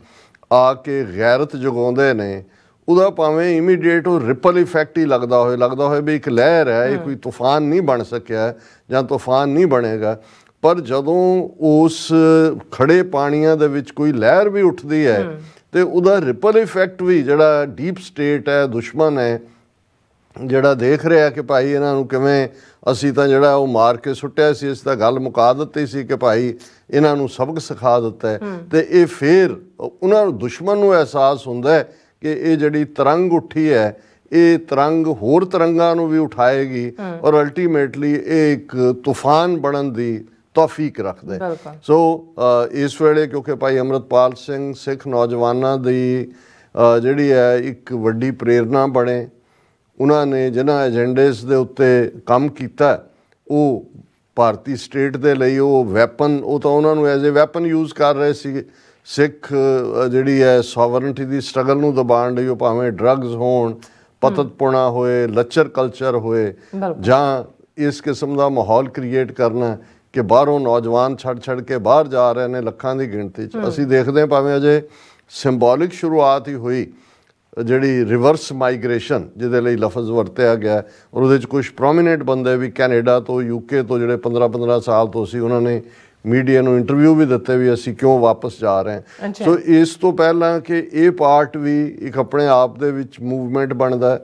ਆ ਕੇ ਗੈਰਤ ਜਗਾਉਂਦੇ ਨੇ, ਉਹਦਾ ਭਾਵੇਂ ਇਮੀਡੀਏਟ ਉਹ ਰਿਪਲ ਇਫੈਕਟ ਹੀ ਲੱਗਦਾ ਹੋਏ ਵੀ ਇੱਕ ਲਹਿਰ ਹੈ, ਇਹ ਕੋਈ ਤੂਫਾਨ ਨਹੀਂ ਬਣ ਸਕਿਆ ਜਾਂ ਤੂਫਾਨ ਨਹੀਂ ਬਣੇਗਾ, ਪਰ ਜਦੋਂ ਉਸ ਖੜੇ ਪਾਣੀਆਂ ਦੇ ਵਿੱਚ ਕੋਈ ਲਹਿਰ ਵੀ ਉੱਠਦੀ ਹੈ ਤੇ ਉਹਦਾ ਰਿਪਲ ਇਫੈਕਟ ਵੀ ਜਿਹੜਾ ਡੀਪ ਸਟੇਟ ਹੈ, ਦੁਸ਼ਮਣ ਹੈ, ਜਿਹੜਾ ਦੇਖ ਰਿਹਾ ਕਿ ਭਾਈ ਇਹਨਾਂ ਨੂੰ ਕਿਵੇਂ ਅਸੀਂ ਤਾਂ ਜਿਹੜਾ ਉਹ ਮਾਰ ਕੇ ਸੁੱਟਿਆ ਸੀ, ਇਸ ਤਾਂ ਗੱਲ ਮੁਕਾ ਦਿੱਤੀ ਸੀ ਕਿ ਭਾਈ ਇਹਨਾਂ ਨੂੰ ਸਬਕ ਸਿਖਾ ਦਿੱਤਾ ਹੈ, ਤੇ ਇਹ ਫਿਰ ਉਹਨਾਂ ਨੂੰ ਦੁਸ਼ਮਣ ਨੂੰ ਅਹਿਸਾਸ ਹੁੰਦਾ ਹੈ ਕਿ ਇਹ ਜਿਹੜੀ ਤਰੰਗ ਉੱਠੀ ਹੈ, ਇਹ ਤਰੰਗ ਹੋਰ ਤਰੰਗਾਂ ਨੂੰ ਵੀ ਉਠਾਏਗੀ ਔਰ ਅਲਟੀਮੇਟਲੀ ਇਹ ਇੱਕ ਤੂਫਾਨ ਬਣਨ ਦੀ ਤੌਫੀਕ ਰੱਖਦਾ ਹੈ। ਸੋ ਇਸ ਵੇਲੇ ਕਿਉਂਕਿ ਭਾਈ ਅੰਮ੍ਰਿਤਪਾਲ ਸਿੰਘ ਸਿੱਖ ਨੌਜਵਾਨਾਂ ਦੀ ਜਿਹੜੀ ਹੈ ਇੱਕ ਵੱਡੀ ਪ੍ਰੇਰਨਾ ਬਣੇ, ਉਹਨਾਂ ਨੇ ਜਿਨ੍ਹਾਂ ਏਜੰਡੇਸ ਦੇ ਉੱਤੇ ਕੰਮ ਕੀਤਾ, ਉਹ ਭਾਰਤੀ ਸਟੇਟ ਦੇ ਲਈ ਉਹ ਵੈਪਨ, ਉਹ ਤਾਂ ਉਹਨਾਂ ਨੂੰ ਐਜ਼ ਏ ਵੈਪਨ ਯੂਜ਼ ਕਰ ਰਹੇ ਸੀ। ਸਿੱਖ ਜਿਹੜੀ ਹੈ ਸੋਵਰਨਟੀ ਦੀ ਸਟਰਗਲ ਨੂੰ ਦਬਾਉਣ ਲਈ, ਉਹ ਭਾਵੇਂ ਡਰੱਗਸ ਹੋਣ, ਪਤਤਪੁਣਾ ਹੋਏ, ਲੱਚਰ ਕਲਚਰ ਹੋਏ, ਜਾਂ ਇਸ ਕਿਸਮ ਦਾ ਮਾਹੌਲ ਕ੍ਰੀਏਟ ਕਰਨਾ ਕਿ ਬਾਹਰੋਂ ਨੌਜਵਾਨ ਛੱਡ ਕੇ ਬਾਹਰ ਜਾ ਰਹੇ ਨੇ ਲੱਖਾਂ ਦੀ ਗਿਣਤੀ 'ਚ। ਅਸੀਂ ਦੇਖਦੇ ਹਾਂ ਭਾਵੇਂ ਅਜੇ ਸਿੰਬੋਲਿਕ ਸ਼ੁਰੂਆਤ ਹੀ ਹੋਈ, ਜਿਹੜੀ ਰਿਵਰਸ ਮਾਈਗ੍ਰੇਸ਼ਨ ਜਿਹਦੇ ਲਈ ਲਫ਼ਜ਼ ਵਰਤਿਆ ਗਿਆ, ਔਰ ਉਹਦੇ 'ਚ ਕੁਛ ਪ੍ਰੋਮੀਨੈਂਟ ਬੰਦੇ ਵੀ ਕੈਨੇਡਾ ਤੋਂ, UK ਤੋਂ, ਜਿਹੜੇ 15 ਸਾਲ ਤੋਂ ਸੀ, ਉਹਨਾਂ ਨੇ ਮੀਡੀਆ ਨੂੰ ਇੰਟਰਵਿਊ ਵੀ ਦਿੱਤੇ ਵੀ ਅਸੀਂ ਕਿਉਂ ਵਾਪਸ ਜਾ ਰਹੇ ਹਾਂ। ਸੋ ਇਸ ਤੋਂ ਪਹਿਲਾਂ ਕਿ ਇਹ ਪਾਰਟ ਵੀ ਇੱਕ ਆਪਣੇ ਆਪ ਦੇ ਵਿੱਚ ਮੂਵਮੈਂਟ ਬਣਦਾ,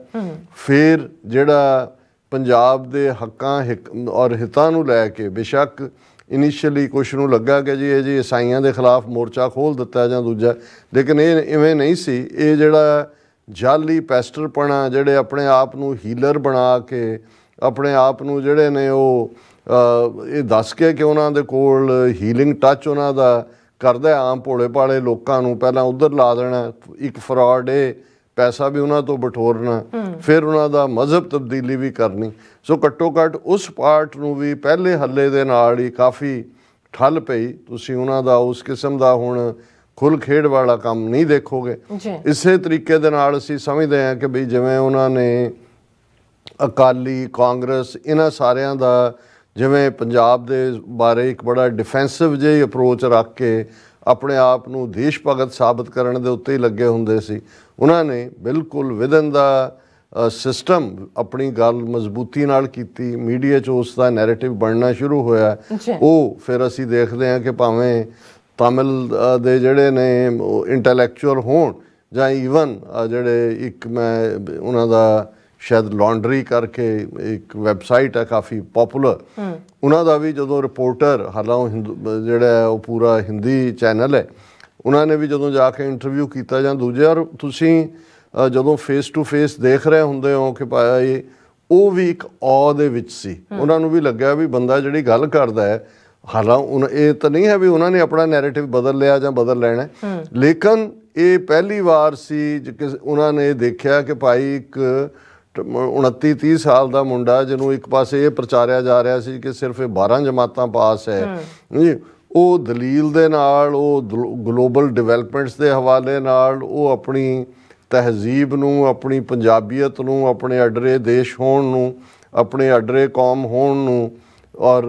ਫਿਰ ਜਿਹੜਾ ਪੰਜਾਬ ਦੇ ਹੱਕਾਂ ਔਰ ਹਿੱਤਾਂ ਨੂੰ ਲੈ ਕੇ ਬੇਸ਼ੱਕ ਇਨੀਸ਼ੀਅਲੀ ਕੁਛ ਨੂੰ ਲੱਗਾ ਕਿ ਜੀ ਇਹ ਜੀ ਈਸਾਈਆਂ ਦੇ ਖਿਲਾਫ ਮੋਰਚਾ ਖੋਲ੍ਹ ਦਿੱਤਾ ਜਾਂ ਦੂਜਾ, ਲੇਕਿਨ ਇਹ ਇਵੇਂ ਨਹੀਂ ਸੀ। ਇਹ ਜਿਹੜਾ ਜਾਲੀ ਪੈਸਟਰਪਣਾ, ਜਿਹੜੇ ਆਪਣੇ ਆਪ ਨੂੰ ਹੀਲਰ ਬਣਾ ਕੇ, ਆਪਣੇ ਆਪ ਨੂੰ ਜਿਹੜੇ ਨੇ ਉਹ ਇਹ ਦੱਸ ਕੇ ਕਿ ਉਹਨਾਂ ਦੇ ਕੋਲ ਹੀਲਿੰਗ ਟੱਚ ਉਹਨਾਂ ਦਾ ਕਰਦਾ ਆਮ ਭੋਲੇ ਭਾਲੇ ਲੋਕਾਂ ਨੂੰ ਪਹਿਲਾਂ ਉੱਧਰ ਲਾ ਦੇਣਾ, ਇੱਕ ਫਰਾਡ ਇਹ ਪੈਸਾ ਵੀ ਉਹਨਾਂ ਤੋਂ ਬਟੋਰਨਾ, ਫਿਰ ਉਹਨਾਂ ਦਾ ਮਜ਼ਹਬ ਤਬਦੀਲੀ ਵੀ ਕਰਨੀ। ਸੋ ਘੱਟੋ ਘੱਟ ਉਸ ਪਾਰਟ ਨੂੰ ਵੀ ਪਹਿਲੇ ਹੱਲੇ ਦੇ ਨਾਲ ਹੀ ਕਾਫੀ ਠੱਲ ਪਈ। ਤੁਸੀਂ ਉਹਨਾਂ ਦਾ ਉਸ ਕਿਸਮ ਦਾ ਹੁਣ ਖੁੱਲ ਖੇਡ ਵਾਲਾ ਕੰਮ ਨਹੀਂ ਦੇਖੋਗੇ। ਇਸੇ ਤਰੀਕੇ ਦੇ ਨਾਲ ਅਸੀਂ ਸਮਝਦੇ ਹਾਂ ਕਿ ਬਈ ਜਿਵੇਂ ਉਹਨਾਂ ਨੇ ਅਕਾਲੀ, ਕਾਂਗਰਸ, ਇਹਨਾਂ ਸਾਰਿਆਂ ਦਾ ਜਿਵੇਂ ਪੰਜਾਬ ਦੇ ਬਾਰੇ ਇੱਕ ਬੜਾ ਡਿਫੈਂਸਿਵ ਜਿਹੀ ਅਪਰੋਚ ਰੱਖ ਕੇ ਆਪਣੇ ਆਪ ਨੂੰ ਦੇਸ਼ ਭਗਤ ਸਾਬਤ ਕਰਨ ਦੇ ਉੱਤੇ ਹੀ ਲੱਗੇ ਹੁੰਦੇ ਸੀ, ਉਹਨਾਂ ਨੇ ਬਿਲਕੁਲ ਵਿਦਨ ਦਾ ਸਿਸਟਮ ਆਪਣੀ ਗੱਲ ਮਜ਼ਬੂਤੀ ਨਾਲ ਕੀਤੀ। ਮੀਡੀਆ 'ਚ ਉਸ ਦਾ ਨੈਰੇਟਿਵ ਬਣਨਾ ਸ਼ੁਰੂ ਹੋਇਆ। ਉਹ ਫਿਰ ਅਸੀਂ ਦੇਖਦੇ ਹਾਂ ਕਿ ਭਾਵੇਂ ਤਾਮਿਲ ਦੇ ਜਿਹੜੇ ਨੇ ਇੰਟੈਲੈਕਚੁਅਲ ਹੋਣ ਜਾਂ ਈਵਨ ਜਿਹੜੇ ਇੱਕ ਮੈਂ ਉਹਨਾਂ ਦਾ ਸ਼ਾਇਦ ਲਾਂਡਰੀ ਕਰਕੇ ਇੱਕ ਵੈਬਸਾਈਟ ਹੈ ਕਾਫੀ ਪੋਪੂਲਰ, ਉਹਨਾਂ ਦਾ ਵੀ ਜਦੋਂ ਰਿਪੋਰਟਰ, ਹਾਲਾਂਕਿ ਜਿਹੜਾ ਉਹ ਪੂਰਾ ਹਿੰਦੀ ਚੈਨਲ ਹੈ, ਉਹਨਾਂ ਨੇ ਵੀ ਜਦੋਂ ਜਾ ਕੇ ਇੰਟਰਵਿਊ ਕੀਤਾ ਜਾਂ ਦੂਜੇ, ਔਰ ਤੁਸੀਂ ਜਦੋਂ ਫੇਸ ਟੂ ਫੇਸ ਦੇਖ ਰਹੇ ਹੁੰਦੇ ਹੋ ਕਿ ਭਾਈ ਉਹ ਵੀ ਇੱਕ ਔ ਦੇ ਵਿੱਚ ਸੀ। ਉਹਨਾਂ ਨੂੰ ਵੀ ਲੱਗਿਆ ਵੀ ਬੰਦਾ ਜਿਹੜੀ ਗੱਲ ਕਰਦਾ ਹੈ, ਹਾਲਾਂਕਿ ਇਹ ਤਾਂ ਨਹੀਂ ਹੈ ਵੀ ਉਹਨਾਂ ਨੇ ਆਪਣਾ ਨੈਰੇਟਿਵ ਬਦਲ ਲਿਆ ਜਾਂ ਬਦਲ ਲੈਣਾ, ਲੇਕਿਨ ਇਹ ਪਹਿਲੀ ਵਾਰ ਸੀ ਉਹਨਾਂ ਨੇ ਦੇਖਿਆ ਕਿ ਭਾਈ ਇੱਕ 29-30 ਸਾਲ ਦਾ ਮੁੰਡਾ ਜਿਹਨੂੰ ਇੱਕ ਪਾਸੇ ਇਹ ਪ੍ਰਚਾਰਿਆ ਜਾ ਰਿਹਾ ਸੀ ਕਿ ਸਿਰਫ ਇਹ 12 ਜਮਾਤਾਂ ਪਾਸ ਹੈ, ਉਹ ਦਲੀਲ ਦੇ ਨਾਲ, ਉਹ ਗਲੋਬਲ ਡਿਵੈਲਪਮੈਂਟਸ ਦੇ ਹਵਾਲੇ ਨਾਲ ਉਹ ਆਪਣੀ ਤਹਿਜ਼ੀਬ ਨੂੰ, ਆਪਣੀ ਪੰਜਾਬੀਅਤ ਨੂੰ, ਆਪਣੇ ਅਡਰੇ ਦੇਸ਼ ਹੋਣ ਨੂੰ, ਆਪਣੇ ਅਡਰੇ ਕੌਮ ਹੋਣ ਨੂੰ ਔਰ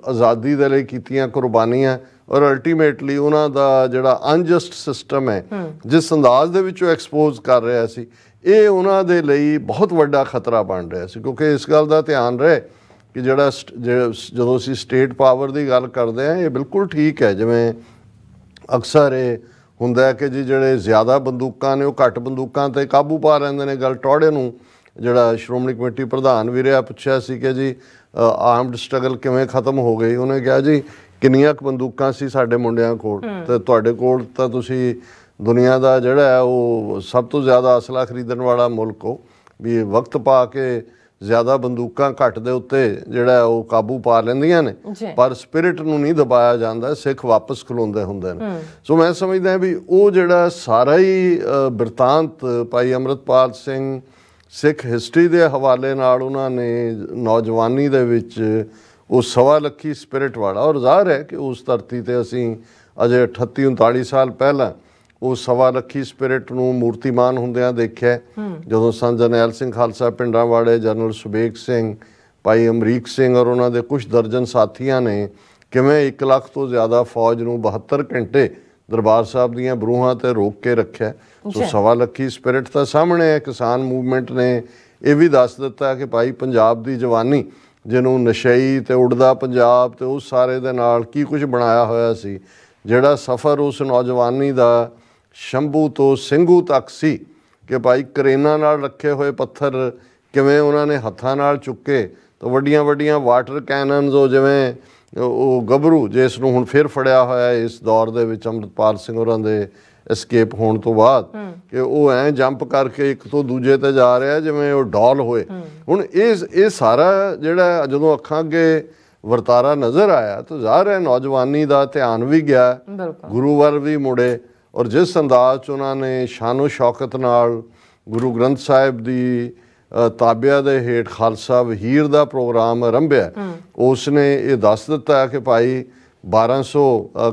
ਆਜ਼ਾਦੀ ਦੇ ਲਈ ਕੀਤੀਆਂ ਕੁਰਬਾਨੀਆਂ ਔਰ ਅਲਟੀਮੇਟਲੀ ਉਹਨਾਂ ਦਾ ਜਿਹੜਾ ਅਨਜਸਟ ਸਿਸਟਮ ਹੈ ਜਿਸ ਅੰਦਾਜ਼ ਦੇ ਵਿੱਚ ਉਹ ਐਕਸਪੋਜ਼ ਕਰ ਰਿਹਾ ਸੀ, ਇਹ ਉਹਨਾਂ ਦੇ ਲਈ ਬਹੁਤ ਵੱਡਾ ਖਤਰਾ ਬਣ ਰਿਹਾ ਸੀ। ਕਿਉਂਕਿ ਇਸ ਗੱਲ ਦਾ ਧਿਆਨ ਰਹੇ ਕਿ ਜਦੋਂ ਅਸੀਂ ਸਟੇਟ ਪਾਵਰ ਦੀ ਗੱਲ ਕਰਦੇ ਹਾਂ, ਇਹ ਬਿਲਕੁਲ ਠੀਕ ਹੈ। ਜਿਵੇਂ ਅਕਸਰ ਇਹ ਹੁੰਦਾ ਹੈ ਕਿ ਜੀ ਜਿਹੜੇ ਜ਼ਿਆਦਾ ਬੰਦੂਕਾਂ ਨੇ ਉਹ ਘੱਟ ਬੰਦੂਕਾਂ 'ਤੇ ਕਾਬੂ ਪਾ ਲੈਂਦੇ ਨੇ। ਗੱਲ ਟੌੜੇ ਨੂੰ, ਜਿਹੜਾ ਸ਼੍ਰੋਮਣੀ ਕਮੇਟੀ ਪ੍ਰਧਾਨ ਵੀ ਰਿਹਾ, ਪੁੱਛਿਆ ਸੀ ਕਿ ਜੀ ਆਰਮਡ ਸਟਰਗਲ ਕਿਵੇਂ ਖਤਮ ਹੋ ਗਈ, ਉਹਨੇ ਕਿਹਾ ਜੀ ਕਿੰਨੀਆਂ ਕੁ ਬੰਦੂਕਾਂ ਸੀ ਸਾਡੇ ਮੁੰਡਿਆਂ ਕੋਲ, ਤੇ ਤੁਹਾਡੇ ਕੋਲ ਤਾਂ ਤੁਸੀਂ ਦੁਨੀਆ ਦਾ ਜਿਹੜਾ ਹੈ ਉਹ ਸਭ ਤੋਂ ਜ਼ਿਆਦਾ ਅਸਲਾ ਖਰੀਦਣ ਵਾਲਾ ਮੁਲਕ ਹੋ, ਵੀ ਵਕਤ ਪਾ ਕੇ ਜ਼ਿਆਦਾ ਬੰਦੂਕਾਂ ਘੱਟ ਦੇ ਉੱਤੇ ਜਿਹੜਾ ਉਹ ਕਾਬੂ ਪਾ ਲੈਂਦੀਆਂ ਨੇ, ਪਰ ਸਪਿਰਿਟ ਨੂੰ ਨਹੀਂ ਦਬਾਇਆ ਜਾਂਦਾ, ਸਿੱਖ ਵਾਪਸ ਖਲੋਂਦੇ ਹੁੰਦੇ ਨੇ। ਸੋ ਮੈਂ ਸਮਝਦਾ ਵੀ ਉਹ ਜਿਹੜਾ ਸਾਰਾ ਹੀ ਬਿਰਤਾਂਤ ਭਾਈ ਅੰਮ੍ਰਿਤਪਾਲ ਸਿੰਘ ਸਿੱਖ ਹਿਸਟਰੀ ਦੇ ਹਵਾਲੇ ਨਾਲ ਉਹਨਾਂ ਨੇ ਨੌਜਵਾਨੀ ਦੇ ਵਿੱਚ ਉਹ 1.25 ਲੱਖ ਸਪਿਰਿਟ ਵਾਲਾ, ਔਰ ਜ਼ਾਹਰ ਹੈ ਕਿ ਉਸ ਧਰਤੀ 'ਤੇ ਅਸੀਂ ਅਜੇ 38-39 ਸਾਲ ਪਹਿਲਾਂ ਉਹ 1.25 ਲੱਖ ਸਪਿਰਿਟ ਨੂੰ ਮੂਰਤੀਮਾਨ ਹੁੰਦਿਆਂ ਦੇਖਿਆ, ਜਦੋਂ ਸੰਤ ਜਰਨੈਲ ਸਿੰਘ ਖਾਲਸਾ ਪਿੰਡਾਂ ਵਾਲੇ, ਜਨਰਲ ਸੁਬੇਗ ਸਿੰਘ, ਭਾਈ ਅਮਰੀਕ ਸਿੰਘ ਔਰ ਉਹਨਾਂ ਦੇ ਕੁਝ ਦਰਜਨ ਸਾਥੀਆਂ ਨੇ ਕਿਵੇਂ 1 ਲੱਖ ਤੋਂ ਜ਼ਿਆਦਾ ਫੌਜ ਨੂੰ 72 ਘੰਟੇ ਦਰਬਾਰ ਸਾਹਿਬ ਦੀਆਂ ਬਰੂਹਾਂ 'ਤੇ ਰੋਕ ਕੇ ਰੱਖਿਆ। ਸੋ 1.25 ਲੱਖ ਸਪਿਰਿਟ ਤਾਂ ਸਾਹਮਣੇ ਹੈ। ਕਿਸਾਨ ਮੂਵਮੈਂਟ ਨੇ ਇਹ ਵੀ ਦੱਸ ਦਿੱਤਾ ਕਿ ਭਾਈ ਪੰਜਾਬ ਦੀ ਜਵਾਨੀ, ਜਿਹਨੂੰ ਨਸ਼ਈ ਤੇ ਉੱਡਦਾ ਪੰਜਾਬ ਤੇ ਉਸ ਸਾਰੇ ਦੇ ਨਾਲ ਕੀ ਕੁਝ ਬਣਾਇਆ ਹੋਇਆ ਸੀ, ਜਿਹੜਾ ਸਫ਼ਰ ਉਸ ਨੌਜਵਾਨੀ ਦਾ ਸ਼ੰਭੂ ਤੋਂ ਸਿੰਘੂ ਤੱਕ ਸੀ ਕਿ ਭਾਈ ਕਰੇਨਾਂ ਨਾਲ ਰੱਖੇ ਹੋਏ ਪੱਥਰ ਕਿਵੇਂ ਉਹਨਾਂ ਨੇ ਹੱਥਾਂ ਨਾਲ ਚੁੱਕੇ, ਤਾਂ ਵੱਡੀਆਂ ਵੱਡੀਆਂ ਵਾਟਰ ਕੈਨਨਸ, ਉਹ ਜਿਵੇਂ ਉਹ ਗੱਭਰੂ ਜਿਸ ਨੂੰ ਹੁਣ ਫਿਰ ਫੜਿਆ ਹੋਇਆ ਇਸ ਦੌਰ ਦੇ ਵਿੱਚ ਅੰਮ੍ਰਿਤਪਾਲ ਸਿੰਘ ਹੋਰਾਂ ਦੇ ਐਸਕੇਪ ਹੋਣ ਤੋਂ ਬਾਅਦ, ਕਿ ਉਹ ਐਂ ਜੰਪ ਕਰਕੇ ਇੱਕ ਤੋਂ ਦੂਜੇ ਤੇ ਜਾ ਰਿਹਾ ਜਿਵੇਂ ਉਹ ਡੌਲ ਹੋਏ। ਹੁਣ ਇਹ ਸਾਰਾ ਜਿਹੜਾ ਜਦੋਂ ਅੱਖਾਂ ਅੱਗੇ ਵਰਤਾਰਾ ਨਜ਼ਰ ਆਇਆ ਤਾਂ ਜ਼ਾਹਰ ਹੈ ਨੌਜਵਾਨੀ ਦਾ ਧਿਆਨ ਵੀ ਗਿਆ, ਗੁਰੂ ਵੱਲ ਵੀ ਮੁੜੇ, ਔਰ ਜਿਸ ਅੰਦਾਜ਼ 'ਚ ਉਹਨਾਂ ਨੇ ਸ਼ਾਨੋ ਸ਼ੌਕਤ ਨਾਲ ਗੁਰੂ ਗ੍ਰੰਥ ਸਾਹਿਬ ਦੀ ਤਾਬਿਆ ਦੇ ਹੇਠ ਖਾਲਸਾ ਵਹੀਰ ਦਾ ਪ੍ਰੋਗਰਾਮ ਆਰੰਭਿਆ, ਉਸ ਨੇ ਇਹ ਦੱਸ ਦਿੱਤਾ ਕਿ ਭਾਈ 1200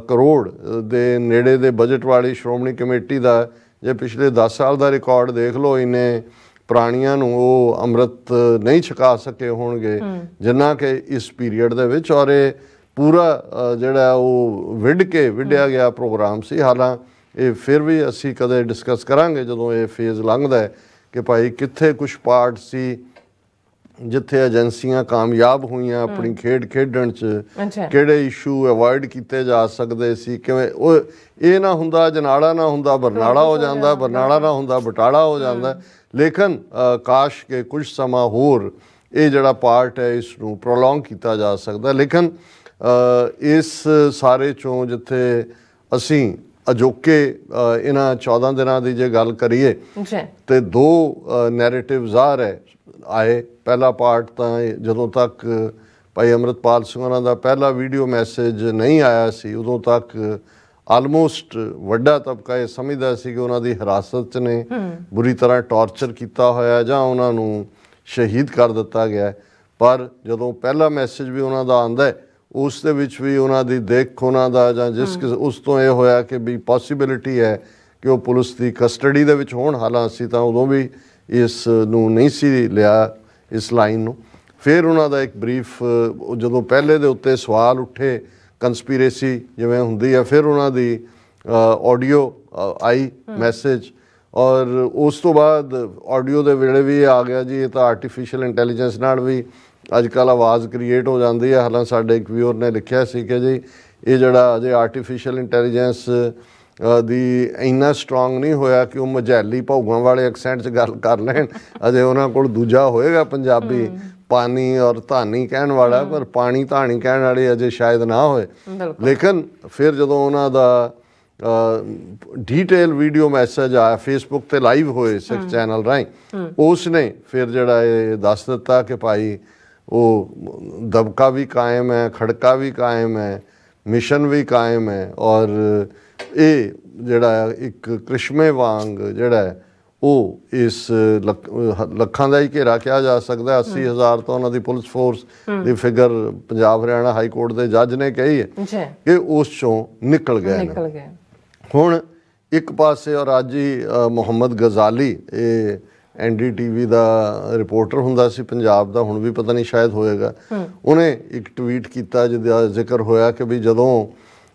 ਕਰੋੜ ਦੇ ਨੇੜੇ ਦੇ ਬਜਟ ਵਾਲੀ ਸ਼੍ਰੋਮਣੀ ਕਮੇਟੀ ਦਾ ਜੇ ਪਿਛਲੇ 10 ਸਾਲ ਦਾ ਰਿਕਾਰਡ ਦੇਖ ਲਓ, ਇੰਨੇ ਪ੍ਰਾਣੀਆਂ ਨੂੰ ਉਹ ਅੰਮ੍ਰਿਤ ਨਹੀਂ ਛਕਾ ਸਕੇ ਹੋਣਗੇ ਜਿੰਨਾ ਕਿ ਇਸ ਪੀਰੀਅਡ ਦੇ ਵਿੱਚ। ਔਰ ਇਹ ਪੂਰਾ ਜਿਹੜਾ ਉਹ ਵਿੱਢਿਆ ਗਿਆ ਪ੍ਰੋਗਰਾਮ ਸੀ। ਹਾਲਾਂਕਿ ਇਹ ਫਿਰ ਵੀ ਅਸੀਂ ਕਦੇ ਡਿਸਕਸ ਕਰਾਂਗੇ ਜਦੋਂ ਇਹ ਫੇਜ਼ ਲੰਘਦਾ ਹੈ ਕਿ ਭਾਈ ਕਿੱਥੇ ਕੁਛ ਪਾਰਟ ਸੀ ਜਿੱਥੇ ਏਜੰਸੀਆਂ ਕਾਮਯਾਬ ਹੋਈਆਂ ਆਪਣੀ ਖੇਡ ਖੇਡਣ 'ਚ, ਕਿਹੜੇ ਇਸ਼ੂ ਅਵੋਇਡ ਕੀਤੇ ਜਾ ਸਕਦੇ ਸੀ, ਕਿਵੇਂ ਉਹ ਇਹ ਨਾ ਹੁੰਦਾ ਜਨਾਲਾ ਨਾ ਹੁੰਦਾ ਬਰਨਾਲਾ ਹੋ ਜਾਂਦਾ, ਬਰਨਾਲਾ ਨਾ ਹੁੰਦਾ ਬਟਾਲਾ ਹੋ ਜਾਂਦਾ। ਲੇਕਿਨ ਕਾਸ਼ ਕਿ ਕੁਝ ਸਮਾਂ ਹੋਰ ਇਹ ਜਿਹੜਾ ਪਾਰਟ ਹੈ ਇਸ ਨੂੰ ਪ੍ਰੋਲੋਂਗ ਕੀਤਾ ਜਾ ਸਕਦਾ। ਲੇਕਿਨ ਇਸ ਸਾਰੇ 'ਚੋਂ ਜਿੱਥੇ ਅਸੀਂ ਅਜੋਕੇ ਇਹਨਾਂ 14 ਦਿਨਾਂ ਦੀ ਜੇ ਗੱਲ ਕਰੀਏ ਤੇ 2 ਨੈਰੇਟਿਵ ਜ਼ਾਹਰ ਹੈ ਆਏ। ਪਹਿਲਾ ਪਾਰਟ ਤਾਂ ਜਦੋਂ ਤੱਕ ਭਾਈ ਅੰਮ੍ਰਿਤਪਾਲ ਸਿੰਘ ਹੋਰਾਂ ਦਾ ਪਹਿਲਾ ਵੀਡੀਓ ਮੈਸੇਜ ਨਹੀਂ ਆਇਆ ਸੀ ਉਦੋਂ ਤੱਕ ਆਲਮੋਸਟ ਵੱਡਾ ਤਬਕਾ ਇਹ ਸਮਝਦਾ ਸੀ ਕਿ ਉਹਨਾਂ ਦੀ ਹਿਰਾਸਤ 'ਚ ਨੇ, ਬੁਰੀ ਤਰ੍ਹਾਂ ਟਾਰਚਰ ਕੀਤਾ ਹੋਇਆ ਜਾਂ ਉਹਨਾਂ ਨੂੰ ਸ਼ਹੀਦ ਕਰ ਦਿੱਤਾ ਗਿਆ। ਪਰ ਜਦੋਂ ਪਹਿਲਾ ਮੈਸੇਜ ਵੀ ਉਹਨਾਂ ਦਾ ਆਉਂਦਾ ਉਸ ਦੇ ਵਿੱਚ ਵੀ ਉਹਨਾਂ ਦੀ ਦੇਖ ਉਹਨਾਂ ਦਾ ਜਾਂ ਉਸ ਤੋਂ ਇਹ ਹੋਇਆ ਕਿ ਵੀ ਪੋਸੀਬਿਲਿਟੀ ਹੈ ਕਿ ਉਹ ਪੁਲਿਸ ਦੀ ਕਸਟਡੀ ਦੇ ਵਿੱਚ ਹੋਣ। ਹਾਲਾਂਕਿ ਅਸੀਂ ਤਾਂ ਉਦੋਂ ਵੀ ਇਸ ਨੂੰ ਨਹੀਂ ਸੀ ਲਿਆ ਇਸ ਲਾਈਨ ਨੂੰ। ਫਿਰ ਉਹਨਾਂ ਦਾ ਇੱਕ ਬਰੀਫ ਜਦੋਂ ਪਹਿਲੇ ਦੇ ਉੱਤੇ ਸਵਾਲ ਉੱਠੇ ਕੰਸਪੀਰੇਸੀ ਜਿਵੇਂ ਹੁੰਦੀ ਹੈ, ਫਿਰ ਉਹਨਾਂ ਦੀ ਆਡੀਓ ਆਈ ਮੈਸੇਜ, ਔਰ ਉਸ ਤੋਂ ਬਾਅਦ ਆਡੀਓ ਦੇ ਵੇਲੇ ਵੀ ਆ ਗਿਆ ਜੀ ਇਹ ਤਾਂ ਆਰਟੀਫਿਸ਼ੀਅਲ ਇੰਟੈਲੀਜੈਂਸ ਨਾਲ ਵੀ ਅੱਜ ਕੱਲ੍ਹ ਆਵਾਜ਼ ਕ੍ਰੀਏਟ ਹੋ ਜਾਂਦੀ ਹੈ। ਹਾਲਾਂਕਿ ਸਾਡੇ ਇੱਕ ਵਿਊਅਰ ਨੇ ਲਿਖਿਆ ਸੀ ਕਿ ਜੀ ਇਹ ਜਿਹੜਾ ਅਜੇ ਆਰਟੀਫਿਸ਼ੀਅਲ ਇੰਟੈਲੀਜੈਂਸ ਦੀ ਇੰਨਾ ਸਟਰੋਂਗ ਨਹੀਂ ਹੋਇਆ ਕਿ ਉਹ ਮਝੈਲੀ ਭੌਗਾਂ ਵਾਲੇ ਐਕਸੈਂਟ 'ਚ ਗੱਲ ਕਰ ਲੈਣ, ਅਜੇ ਉਹਨਾਂ ਕੋਲ ਦੂਜਾ ਹੋਏਗਾ ਪੰਜਾਬੀ ਪਾਣੀ ਔਰ ਧਾਨੀ ਕਹਿਣ ਵਾਲਾ, ਪਰ ਪਾਣੀ ਧਾਣੀ ਕਹਿਣ ਵਾਲੇ ਅਜੇ ਸ਼ਾਇਦ ਨਾ ਹੋਏ। ਲੇਕਿਨ ਫਿਰ ਜਦੋਂ ਉਹਨਾਂ ਦਾ ਡਿਟੇਲ ਵੀਡੀਓ ਮੈਸੇਜ ਆਇਆ ਫੇਸਬੁੱਕ 'ਤੇ ਲਾਈਵ ਹੋਏ ਸਿੱਖ ਚੈਨਲ ਰਾਹੀਂ, ਉਸ ਨੇ ਫਿਰ ਜਿਹੜਾ ਇਹ ਦੱਸ ਦਿੱਤਾ ਕਿ ਭਾਈ ਉਹ ਦਬਕਾ ਵੀ ਕਾਇਮ ਹੈ, ਖੜਕਾ ਵੀ ਕਾਇਮ ਹੈ, ਮਿਸ਼ਨ ਵੀ ਕਾਇਮ ਹੈ, ਔਰ ਇਹ ਜਿਹੜਾ ਇੱਕ ਕ੍ਰਿਸ਼ਮੇ ਵਾਂਗ ਜਿਹੜਾ ਉਹ ਇਸ ਲੱਖਾਂ ਦਾ ਹੀ ਘੇਰਾ ਕਿਹਾ ਜਾ ਸਕਦਾ। 80,000 ਤੋਂ ਉਹਨਾਂ ਦੀ ਪੁਲਿਸ ਫੋਰਸ ਦੀ figure Punjab Haryana high court ਦੇ ਜੱਜ ਨੇ ਕਹੀ ਹੈ ਕਿ ਉਸ ਚੋਂ ਨਿਕਲ ਗਏ। ਹੁਣ ਇੱਕ ਪਾਸੇ ਔਰ ਅੱਜ ਹੀ ਮੁਹੰਮਦ ਗਜ਼ਾਲੀ ਇਹ NDTV ਦਾ ਰਿਪੋਰਟਰ ਹੁੰਦਾ ਸੀ ਪੰਜਾਬ ਦਾ, ਹੁਣ ਵੀ ਪਤਾ ਨਹੀਂ ਸ਼ਾਇਦ ਹੋਏਗਾ, ਉਹਨੇ ਇੱਕ ਟਵੀਟ ਕੀਤਾ ਜਿਹਦਾ ਜ਼ਿਕਰ ਹੋਇਆ ਕਿ ਵੀ ਜਦੋਂ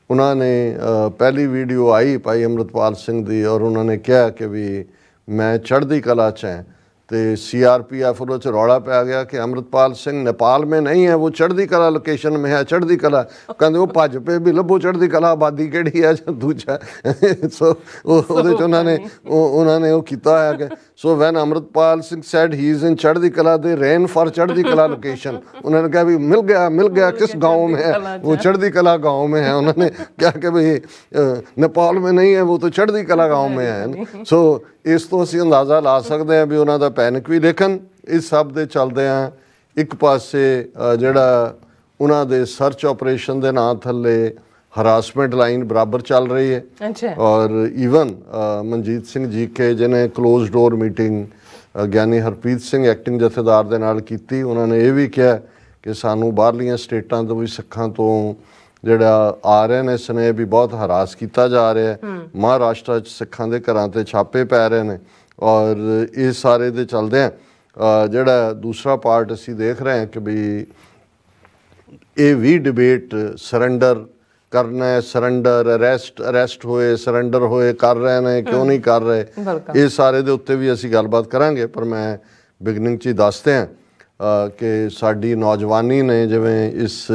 ਉਹਨਾਂ ਨੇ ਪਹਿਲੀ ਵੀਡੀਓ ਆਈ ਭਾਈ ਅੰਮ੍ਰਿਤਪਾਲ ਸਿੰਘ ਦੀ ਔਰ ਉਹਨਾਂ ਨੇ ਕਿਹਾ ਕਿ ਵੀ ਮੈਂ ਚੜ੍ਹਦੀ ਕਲਾ 'ਚ ਹਾਂ तो CRPF वो रौला पै गया कि अमृतपाल सिंह नेपाल में नहीं है, वो चढ़ती कला लोकेशन में है। चढ़ती कला कहते वो भज पे भी लभो चढ़ती कला आबादी केड़ी है जां दूजा सो उन्होंने वो किया है कि so when Amritpal Singh sad he is in चढ़ती कला दे रेन फॉर चढ़ती कला लोकेशन। उन्होंने कहा भी मिल गया किस गाँव में है, वो चढ़ती कला गाँव में है। उन्होंने क्या कि भाई नेपाल में नहीं है, वो तो चढ़ती कला गाँव में है। सो इस तो असीं अंदाज़ा ला सकते हैं भी उन्हों का पैनिक भी। लेकिन इस सब के चलदियां एक पासे जिहड़ा उन्हों के सर्च ऑपरेशन के नाम थले हरासमेंट लाइन बराबर चल रही है। अच्छा। और ईवन मनजीत सिंह जीके जिन्हें क्लोज डोर मीटिंग ज्ञानी हरप्रीत सिंह एक्टिंग जथेदार दे नाल कीती, उन्होंने ये भी कहा कि सानू बाहरलियां स्टेटां तो भी सिखां तो ਜਿਹੜਾ RNS ने भी बहुत हरास किया जा रहा है। महाराष्ट्र सिखां दे घरां ते छापे पै रहे हैं और इस सारे दे चलदे जिहड़ा दूसरा पार्ट असीं देख रहे हैं कि भी ये भी डिबेट सरैंडर करना है, सरैंडर अरेस्ट होए सरैंडर होए कर रहे हैं क्यों नहीं कर रहे, ये सारे दे उत्ते भी असीं गलबात करांगे। पर मैं बिगनिंग च ही दसदे हैं कि साडी नौजवानी ने जिवें इस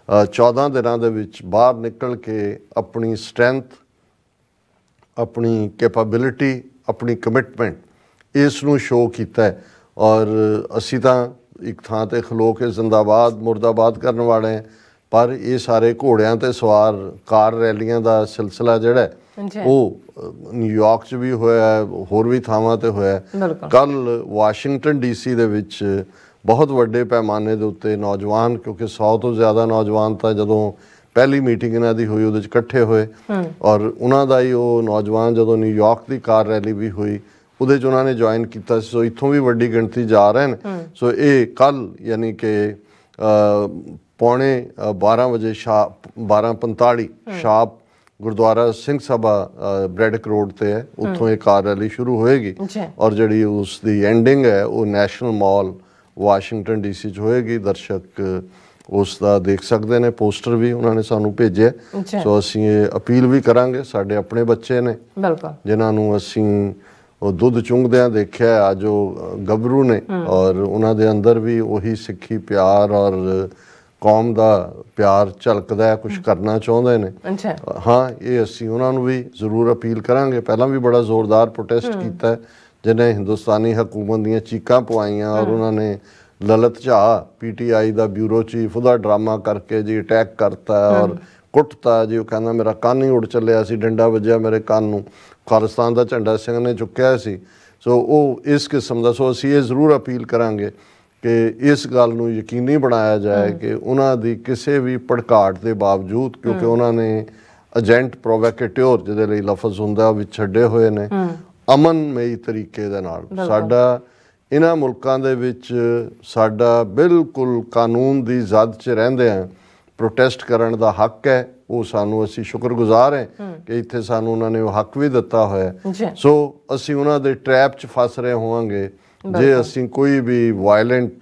14 दिनों के बाहर निकल के अपनी स्ट्रेंथ, अपनी कैपेबिलिटी, अपनी कमिटमेंट इसनूं शो किया है। और असी तो एक थां ते खलो के जिंदाबाद मुर्दाबाद करने वाले हैं, पर ये सारे घोड़ियां ते सवार कार रैलियां का सिलसिला जिहड़ा वो न्यूयॉर्क च भी होया, होर भी थावां ते होया। कल वाशिंगटन DC दे विच बहुत वड्डे पैमाने के उत्ते नौजवान, क्योंकि 100 तो ज़्यादा नौजवान तो जदों पहली मीटिंग इन्हां दी हुई उहदे च इकट्ठे होए और उन्हां दा ही वो नौजवान जदों न्यूयॉर्क की कार रैली भी हुई उहदे च उन्होंने ज्वाइन किया। सो इत्थों भी वड्डी गिणती जा रहे हैं। सो ये कल यानी कि 12:45 बजे 12:45 शाप गुरुद्वारा सिंह सभा ब्रैडक रोड ते है, उत्थों ये कार रैली शुरू होएगी और जिहड़ी उसकी एंडिंग है वो नैशनल मॉल वाशिंगटन DC च होएगी। दर्शक उसका देख सकते हैं, पोस्टर भी उन्होंने सानू भेजे। सो असीं ये अपील भी करांगे, साडे अपने बच्चे ने जिन्होंने असीं वो दुध चुंगदियां देखिया अज वो गभरू ने और उन्हों दे अंदर भी वही सिक्खी प्यार और कौम का प्यार झलकदा है, कुछ करना चाहते हैं। हाँ ये असीं उन्होंने भी जरूर अपील करांगे। पहला भी बड़ा जोरदार प्रोटेस्ट किया है जिन्हें हिंदुस्तानी हुकूमत दीयां चीकां पवाइयां और उन्होंने ललित झा PTI का ब्यूरो चीफ उहदा ड्रामा करके जी अटैक करता है और कुटता जी। वो कहना मेरा कान ही उड़ चलिया सी, डंडा वजया मेरे कान नूं, खालिस्तान का झंडा सिंह ने चुक्या सी। सो वो इस किस्म का। सो असीं ये जरूर अपील करांगे कि इस गल नूं यकीनी बनाया जाए कि उन्हां दी किसी भी भड़काहट के बावजूद, क्योंकि उन्होंने एजेंट प्रोवोकेट्योर जिहदे लई लफज हुंदा वो छड्डे हुए ने अमनमई तरीके दे नाल। साडा इन्हां मुल्कां दे विच साडा बिल्कुल कानून दी जद च रहिंदे हैं प्रोटेस्ट करन दा हक है। वो सानू असीं शुक्रगुजार हैं कि इत्थे सानू उन्होंने वो हक भी दिता होया। सो असीं उन्हां दे ट्रैप च फस रहे होवांगे जे असीं कोई भी वायलेंट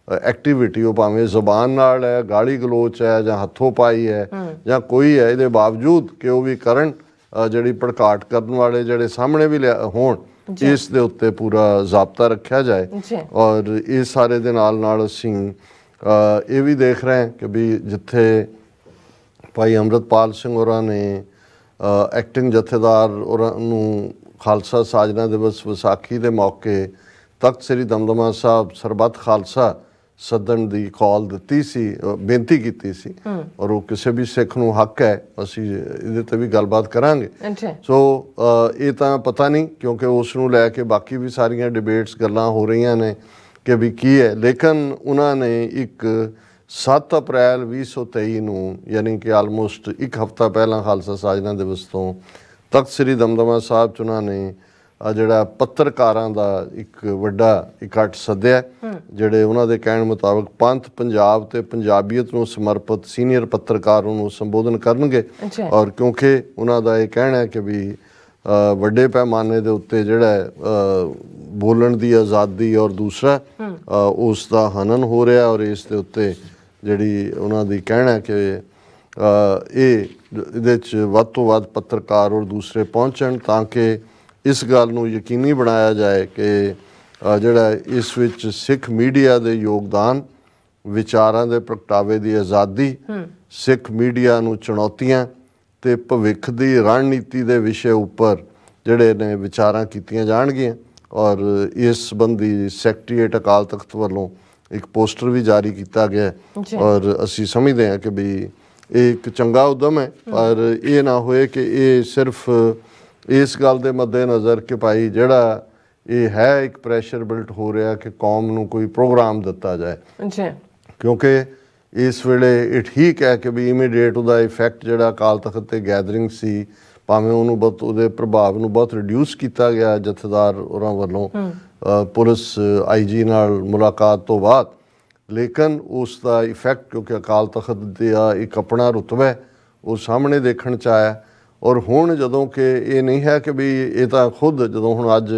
एक्टिविटी वो भावें जबान नाल है, गाली गलोच है जां हथों पाई है जां कोई है, इहदे बावजूद कि वो भी करन जिहड़ी भड़काहट करन वाले जिहड़े सामने भी होण, इस दे उत्ते पूरा ज़ाब्ता रखा जाए। और इस सारे दे नाल नाल असीं ये भी देख रहे हैं कि भी जिथे भाई अमृतपाल सिंह होरां ने एक्टिंग जथेदार होरां नूं खालसा साजना दिवस विसाखी के मौके तख्त श्री दमदमा साहब सरबत खालसा सदन की कॉल दी सी, बेनती की सी और वो किसी भी सिख नूं हक है, असीं इहदे ते भी गलबात करांगे। सो ये तो पता नहीं क्योंकि उस नूं लैके बाकी भी सारियां डिबेट्स गल्लां हो रही ने कि भी की है। लेकिन उन्होंने एक 7 अप्रैल 2023 नूं यानी कि आलमोस्ट एक हफ्ता पहला खालसा साजना दिवस तो तख्त श्री दमदमा साहब च उन्होंने जिहड़ा पत्रकारां दा एक वड्डा इकट्ठ सद्दिया जिहड़े उन्हां दे कहण मुताबिक पंथ पंजाब ते पंजाबीयत नूं समर्पित सीनियर पत्रकारां नूं संबोधन करनगे। और क्योंकि उन्हां दा ये कहना है कि भी ਵੱਡੇ ਪੈਮਾਨੇ ਦੇ ਉੱਤੇ ਜਿਹੜਾ ਬੋਲਣ ਦੀ ਆਜ਼ਾਦੀ ਔਰ ਦੂਸਰਾ ਉਸ ਦਾ ਹਨਨ ਹੋ ਰਿਹਾ ਔਰ ਇਸ ਦੇ ਉੱਤੇ ਜਿਹੜੀ ਉਹਨਾਂ ਦੀ ਕਹਿਣਾ ਕਿ ਇਹਦੇ 'ਚ ਵੱਧ ਤੋਂ ਵੱਧ ਪੱਤਰਕਾਰ ਔਰ ਦੂਸਰੇ ਪਹੁੰਚਣ ਤਾਂ ਕਿ ਇਸ ਗੱਲ ਨੂੰ ਯਕੀਨੀ ਬਣਾਇਆ ਜਾਏ ਕਿ ਜਿਹੜਾ ਇਸ ਵਿੱਚ ਸਿੱਖ ਮੀਡੀਆ ਦੇ ਯੋਗਦਾਨ, ਵਿਚਾਰਾਂ ਦੇ ਪ੍ਰਗਟਾਵੇ ਦੀ ਆਜ਼ਾਦੀ, ਸਿੱਖ ਮੀਡੀਆ ਨੂੰ ਚੁਣੌਤੀਆਂ ਤੇ ਭਵਿੱਖ ਦੀ ਰਣਨੀਤੀ ਦੇ ਵਿਸ਼ੇ ਉੱਪਰ ਜਿਹੜੇ ਨੇ ਵਿਚਾਰਾਂ ਕੀਤੀਆਂ ਜਾਣਗੀਆਂ। ਔਰ ਇਸ ਸੰਬੰਧੀ ਸੈਕਟਰੀਏਟ ਅਕਾਲ ਤਖਤ ਵੱਲੋਂ ਇੱਕ ਪੋਸਟਰ ਵੀ ਜਾਰੀ ਕੀਤਾ ਗਿਆ ਔਰ ਅਸੀਂ ਸਮਝਦੇ ਹਾਂ ਕਿ ਵੀ ਇਹ ਇੱਕ ਚੰਗਾ ਉਦਮ ਹੈ, ਪਰ ਇਹ ਨਾ ਹੋਏ ਕਿ ਇਹ ਸਿਰਫ ਇਸ ਗੱਲ ਦੇ ਮੱਦੇ ਨਜ਼ਰ ਕਿ ਭਾਈ ਜਿਹੜਾ ਇਹ ਹੈ ਇੱਕ ਪ੍ਰੈਸ਼ਰ ਬਿਲਟ ਹੋ ਰਿਹਾ ਕਿ ਕੌਮ ਨੂੰ ਕੋਈ ਪ੍ਰੋਗਰਾਮ ਦਿੱਤਾ ਜਾਏ, ਕਿਉਂਕਿ ਇਸ ਵੇਲੇ ਇਹ ਠੀਕ ਹੈ ਕਿ ਵੀ ਇਮੀਡੀਏਟ ਉਹਦਾ ਇਫੈਕਟ ਜਿਹੜਾ ਅਕਾਲ ਤਖਤ 'ਤੇ ਗੈਦਰਿੰਗ ਸੀ, ਭਾਵੇਂ ਉਹਨੂੰ ਬਹੁਤ ਉਹਦੇ ਪ੍ਰਭਾਵ ਨੂੰ ਬਹੁਤ ਰਿਡਿਊਸ ਕੀਤਾ ਗਿਆ ਜਥੇਦਾਰ ਉਹਨਾਂ ਵੱਲੋਂ ਪੁਲਿਸ IG ਨਾਲ ਮੁਲਾਕਾਤ ਤੋਂ ਬਾਅਦ, ਲੇਕਿਨ ਉਸ ਦਾ ਇਫੈਕਟ ਕਿਉਂਕਿ ਅਕਾਲ ਤਖਤ ਦਾ ਇੱਕ ਆਪਣਾ ਰੁਤਬਾ ਹੈ ਉਹ ਸਾਹਮਣੇ ਦੇਖਣ 'ਚ ਆਇਆ। ਔਰ ਹੁਣ ਜਦੋਂ ਕਿ ਇਹ ਨਹੀਂ ਹੈ ਕਿ ਵੀ ਇਹ ਤਾਂ ਖੁਦ ਜਦੋਂ ਹੁਣ ਅੱਜ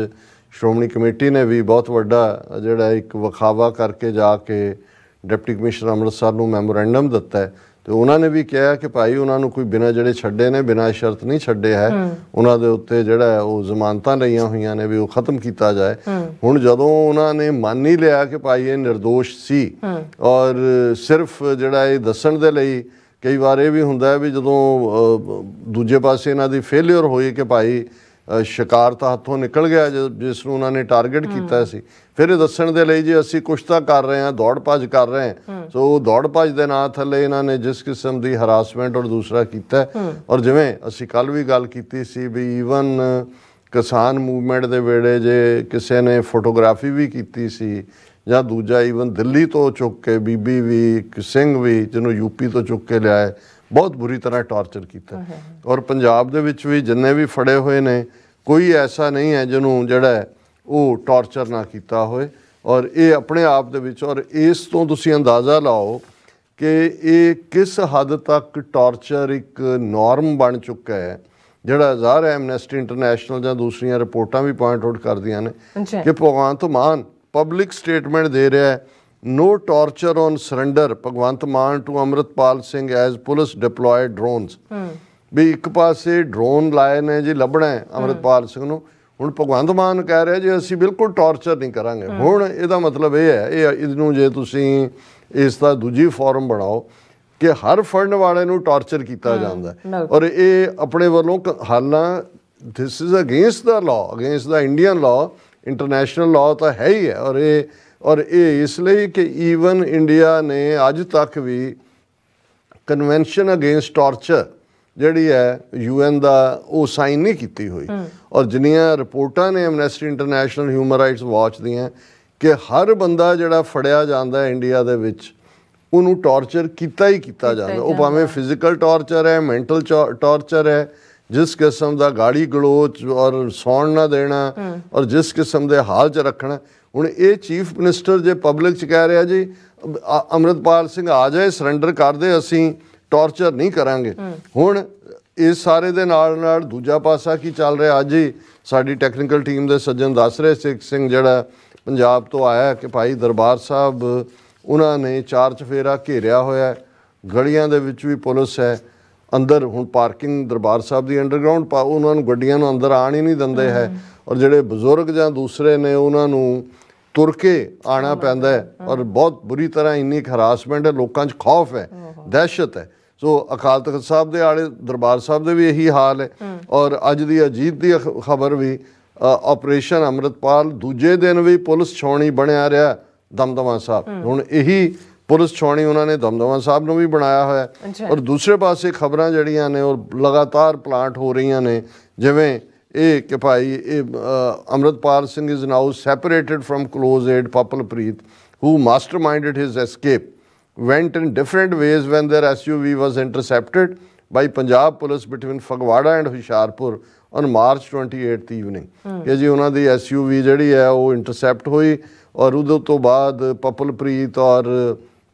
ਸ਼੍ਰੋਮਣੀ ਕਮੇਟੀ ਨੇ ਵੀ ਬਹੁਤ ਵੱਡਾ ਜਿਹੜਾ ਇੱਕ ਵਿਖਾਵਾ ਕਰਕੇ ਜਾ ਕੇ ਡਿਪਟੀ ਕਮਿਸ਼ਨਰ ਅੰਮ੍ਰਿਤਸਰ ਨੂੰ ਮੈਮੋਰੈਂਡਮ ਦਿੱਤਾ ਹੈ ਤੇ ਉਹਨਾਂ ਨੇ ਵੀ ਕਿਹਾ ਕਿ ਭਾਈ ਉਹਨਾਂ ਨੂੰ ਕੋਈ ਬਿਨਾਂ ਜਿਹੜੇ ਛੱਡੇ ਨੇ ਬਿਨਾਂ ਸ਼ਰਤ ਨਹੀਂ ਛੱਡੇ ਹੈ, ਉਹਨਾਂ ਦੇ ਉੱਤੇ ਜਿਹੜਾ ਉਹ ਜ਼ਮਾਨਤਾਂ ਲਈਆਂ ਹੋਈਆਂ ਨੇ ਵੀ ਉਹ ਖਤਮ ਕੀਤਾ ਜਾਏ। ਹੁਣ ਜਦੋਂ ਉਹਨਾਂ ਨੇ ਮੰਨ ਹੀ ਲਿਆ ਕਿ ਭਾਈ ਇਹ ਨਿਰਦੋਸ਼ ਸੀ ਔਰ ਸਿਰਫ ਜਿਹੜਾ ਇਹ ਦੱਸਣ ਦੇ ਲਈ, ਕਈ ਵਾਰ ਇਹ ਵੀ ਹੁੰਦਾ ਹੈ ਵੀ ਜਦੋਂ ਦੂਜੇ ਪਾਸੇ ਇਹਨਾਂ ਦੀ ਫੇਲਿਅਰ ਹੋਈ ਕਿ ਭਾਈ ਸ਼ਿਕਾਰ ਤਾਂ ਹੱਥੋਂ ਨਿਕਲ ਗਿਆ ਜਿਸ ਨੂੰ ਉਹਨਾਂ ਨੇ ਟਾਰਗੇਟ ਕੀਤਾ ਸੀ, ਫਿਰ ਇਹ ਦੱਸਣ ਦੇ ਲਈ ਜੀ ਅਸੀਂ ਕੁਛ ਤਾਂ ਕਰ ਰਹੇ ਹਾਂ, ਦੌੜ ਭੱਜ ਕਰ ਰਹੇ ਹਾਂ। ਸੋ ਦੌੜ ਭੱਜ ਦੇ ਨਾਂ ਥੱਲੇ ਇਹਨਾਂ ਨੇ ਜਿਸ ਕਿਸਮ ਦੀ ਹਰਾਸਮੈਂਟ ਔਰ ਦੂਸਰਾ ਕੀਤਾ ਔਰ ਜਿਵੇਂ ਅਸੀਂ ਕੱਲ ਵੀ ਗੱਲ ਕੀਤੀ ਸੀ ਵੀ ਈਵਨ ਕਿਸਾਨ ਮੂਵਮੈਂਟ ਦੇ ਵੇਲੇ ਜੇ ਕਿਸੇ ਨੇ ਫੋਟੋਗ੍ਰਾਫੀ ਵੀ ਕੀਤੀ ਸੀ ਜਾਂ ਦੂਜਾ ਈਵਨ ਦਿੱਲੀ ਤੋਂ ਚੁੱਕ ਕੇ ਬੀਬੀ ਵੀ, ਸਿੰਘ ਵੀ ਜਿਹਨੂੰ UP ਤੋਂ ਚੁੱਕ ਕੇ ਲਿਆਏ, ਬਹੁਤ ਬੁਰੀ ਤਰ੍ਹਾਂ ਟਾਰਚਰ ਕੀਤਾ। ਔਰ ਪੰਜਾਬ ਦੇ ਵਿੱਚ ਵੀ ਜਿੰਨੇ ਵੀ ਫੜੇ ਹੋਏ ਨੇ ਕੋਈ ਐਸਾ ਨਹੀਂ ਹੈ ਜਿਹਨੂੰ ਜਿਹੜਾ ਉਹ ਟਾਰਚਰ ਨਾ ਕੀਤਾ ਹੋਏ। ਔਰ ਇਹ ਆਪਣੇ ਆਪ ਦੇ ਵਿੱਚ ਔਰ ਇਸ ਤੋਂ ਤੁਸੀਂ ਅੰਦਾਜ਼ਾ ਲਾਓ ਕਿ ਇਹ ਕਿਸ ਹੱਦ ਤੱਕ ਟਾਰਚਰ ਇੱਕ ਨੋਰਮ ਬਣ ਚੁੱਕਾ ਹੈ, ਜਿਹੜਾ ਜ਼ਾਹਰ ਹੈ ਐਮਨੈਸਟੀ ਇੰਟਰਨੈਸ਼ਨਲ ਜਾਂ ਦੂਸਰੀਆਂ ਰਿਪੋਰਟਾਂ ਵੀ ਪੁਆਇੰਟ ਆਊਟ ਕਰਦੀਆਂ ਨੇ ਕਿ ਭਗਵੰਤ ਮਾਨ ਪਬਲਿਕ ਸਟੇਟਮੈਂਟ ਦੇ ਰਿਹਾ ਹੈ, no torture on surrender, Bhagwant Mann to Amritpal Singh as police deployed drones. ਵੀ ਇੱਕ ਪਾਸੇ ਡਰੋਨ ਲਾਏ ਨੇ ਜੀ ਲੱਭਣਾ ਹੈ ਅੰਮ੍ਰਿਤਪਾਲ ਸਿੰਘ ਨੂੰ, ਹੁਣ ਭਗਵੰਤ ਮਾਨ ਕਹਿ ਰਿਹਾ ਜੀ ਅਸੀਂ ਬਿਲਕੁਲ ਟਾਰਚਰ ਨਹੀਂ ਕਰਾਂਗੇ। ਹੁਣ ਇਹਦਾ ਮਤਲਬ ਇਹ ਹੈ ਇਹਨੂੰ ਜੇ ਤੁਸੀਂ ਇਸ ਦਾ ਦੂਜੀ ਫਾਰਮ ਬਣਾਓ ਕਿ ਹਰ ਫੜਨ ਵਾਲੇ ਨੂੰ ਟਾਰਚਰ ਕੀਤਾ ਜਾਂਦਾ ਔਰ ਇਹ ਆਪਣੇ ਵੱਲੋਂ ਹਾਲਾਂ this is against the law, against the Indian law, international law ਤਾਂ ਹੈ ਹੀ ਹੈ। ਔਰ ਇਹ ਇਸ ਲਈ ਕਿ ਈਵਨ ਇੰਡੀਆ ਨੇ ਅੱਜ ਤੱਕ ਵੀ ਕਨਵੈਨਸ਼ਨ ਅਗੇਂਸਟ ਟਾਰਚਰ ਜਿਹੜੀ ਹੈ UN ਦਾ ਉਹ ਸਾਈਨ ਨਹੀਂ ਕੀਤੀ ਹੋਈ। ਔਰ ਜਿੰਨੀਆਂ ਰਿਪੋਰਟਾਂ ਨੇ Amnesty international, human rights watch ਦੀਆਂ ਕਿ ਹਰ ਬੰਦਾ ਜਿਹੜਾ ਫੜਿਆ ਜਾਂਦਾ ਇੰਡੀਆ ਦੇ ਵਿੱਚ ਉਹਨੂੰ ਟਾਰਚਰ ਕੀਤਾ ਹੀ ਕੀਤਾ ਜਾਂਦਾ, ਉਹ ਭਾਵੇਂ ਫਿਜ਼ੀਕਲ ਟਾਰਚਰ ਹੈ, ਮੈਂਟਲ ਟਾਰਚਰ ਹੈ, ਜਿਸ ਕਿਸਮ ਦਾ ਗਾੜੀ ਗਲੋਚ ਔਰ ਸੌਣ ਨਾ ਦੇਣਾ ਔਰ ਜਿਸ ਕਿਸਮ ਦੇ ਹਾਲ 'ਚ ਰੱਖਣਾ। ਹੁਣ ਇਹ ਚੀਫ ਮਿਨਿਸਟਰ ਜੇ ਪਬਲਿਕ 'ਚ ਕਹਿ ਰਿਹਾ ਜੀ ਅੰਮ੍ਰਿਤਪਾਲ ਸਿੰਘ ਆ ਜਾਏ, ਸਰੈਂਡਰ ਕਰ ਦੇ, ਅਸੀਂ ਟਾਰਚਰ ਨਹੀਂ ਕਰਾਂਗੇ। ਹੁਣ ਇਸ ਸਾਰੇ ਦੇ ਨਾਲ ਨਾਲ ਦੂਜਾ ਪਾਸਾ ਕੀ ਚੱਲ ਰਿਹਾ, ਅੱਜ ਹੀ ਸਾਡੀ ਟੈਕਨੀਕਲ ਟੀਮ ਦੇ ਸੱਜਣ ਦੱਸ ਰਹੇ ਸਿੱਖ ਸਿੰਘ ਜਿਹੜਾ ਪੰਜਾਬ ਤੋਂ ਆਇਆ ਕਿ ਭਾਈ ਦਰਬਾਰ ਸਾਹਿਬ ਉਹਨਾਂ ਨੇ 4 ਚੁਫੇਰਾ ਘੇਰਿਆ ਹੋਇਆ, ਗਲੀਆਂ ਦੇ ਵਿੱਚ ਵੀ ਪੁਲਿਸ ਹੈ, ਅੰਦਰ ਹੁਣ ਪਾਰਕਿੰਗ ਦਰਬਾਰ ਸਾਹਿਬ ਦੀ ਅੰਡਰਗਰਾਊਂਡ ਉਹਨਾਂ ਨੂੰ ਗੱਡੀਆਂ ਨੂੰ ਅੰਦਰ ਆਣ ਹੀ ਨਹੀਂ ਦਿੰਦੇ ਹੈ ਔਰ ਜਿਹੜੇ ਬਜ਼ੁਰਗ ਜਾਂ ਦੂਸਰੇ ਨੇ ਉਹਨਾਂ ਨੂੰ ਤੁਰ ਕੇ ਆਉਣਾ ਪੈਂਦਾ ਹੈ ਔਰ ਬਹੁਤ ਬੁਰੀ ਤਰ੍ਹਾਂ ਇੰਨੀ ਹਰਾਸਮੈਂਟ ਹੈ, ਲੋਕਾਂ 'ਚ ਖੌਫ ਹੈ, ਦਹਿਸ਼ਤ ਹੈ। ਸੋ ਅਕਾਲ ਤਖਤ ਸਾਹਿਬ ਦੇ ਆਲੇ ਦਰਬਾਰ ਸਾਹਿਬ ਦੇ ਵੀ ਇਹੀ ਹਾਲ ਹੈ। ਔਰ ਅੱਜ ਦੀ ਅਜੀਤ ਦੀ ਖਬਰ ਵੀ ਆਪਰੇਸ਼ਨ ਅੰਮ੍ਰਿਤਪਾਲ ਦੂਜੇ ਦਿਨ ਵੀ ਪੁਲਿਸ ਛਾਉਣੀ ਬਣਿਆ ਰਿਹਾ ਦਮਦਮਾ ਸਾਹਿਬ। ਹੁਣ ਇਹੀ ਪੁਲਿਸ ਛਾਉਣੀ ਉਹਨਾਂ ਨੇ ਦਮਦਮਾ ਸਾਹਿਬ ਨੂੰ ਵੀ ਬਣਾਇਆ ਹੋਇਆ। ਔਰ ਦੂਸਰੇ ਪਾਸੇ ਖਬਰਾਂ ਜਿਹੜੀਆਂ ਨੇ ਉਹ ਲਗਾਤਾਰ ਪਲਾਂਟ ਹੋ ਰਹੀਆਂ ਨੇ, ਜਿਵੇਂ ਇਹ ਕਿ ਭਾਈ ਇਹ Amritpal Singh is now separated from close aide Papalpreet who masterminded his escape went in different ways when their SUV was intercepted by Punjab police between Fagwada and Hoshiarpur on March 28th evening। ਕਿ ਜੀ ਉਹਨਾਂ ਦੀ SUV ਜਿਹੜੀ ਹੈ ਉਹ intercept ਹੋਈ ਔਰ ਉਹਦੇ ਤੋਂ ਬਾਅਦ ਪਪਲਪ੍ਰੀਤ ਔਰ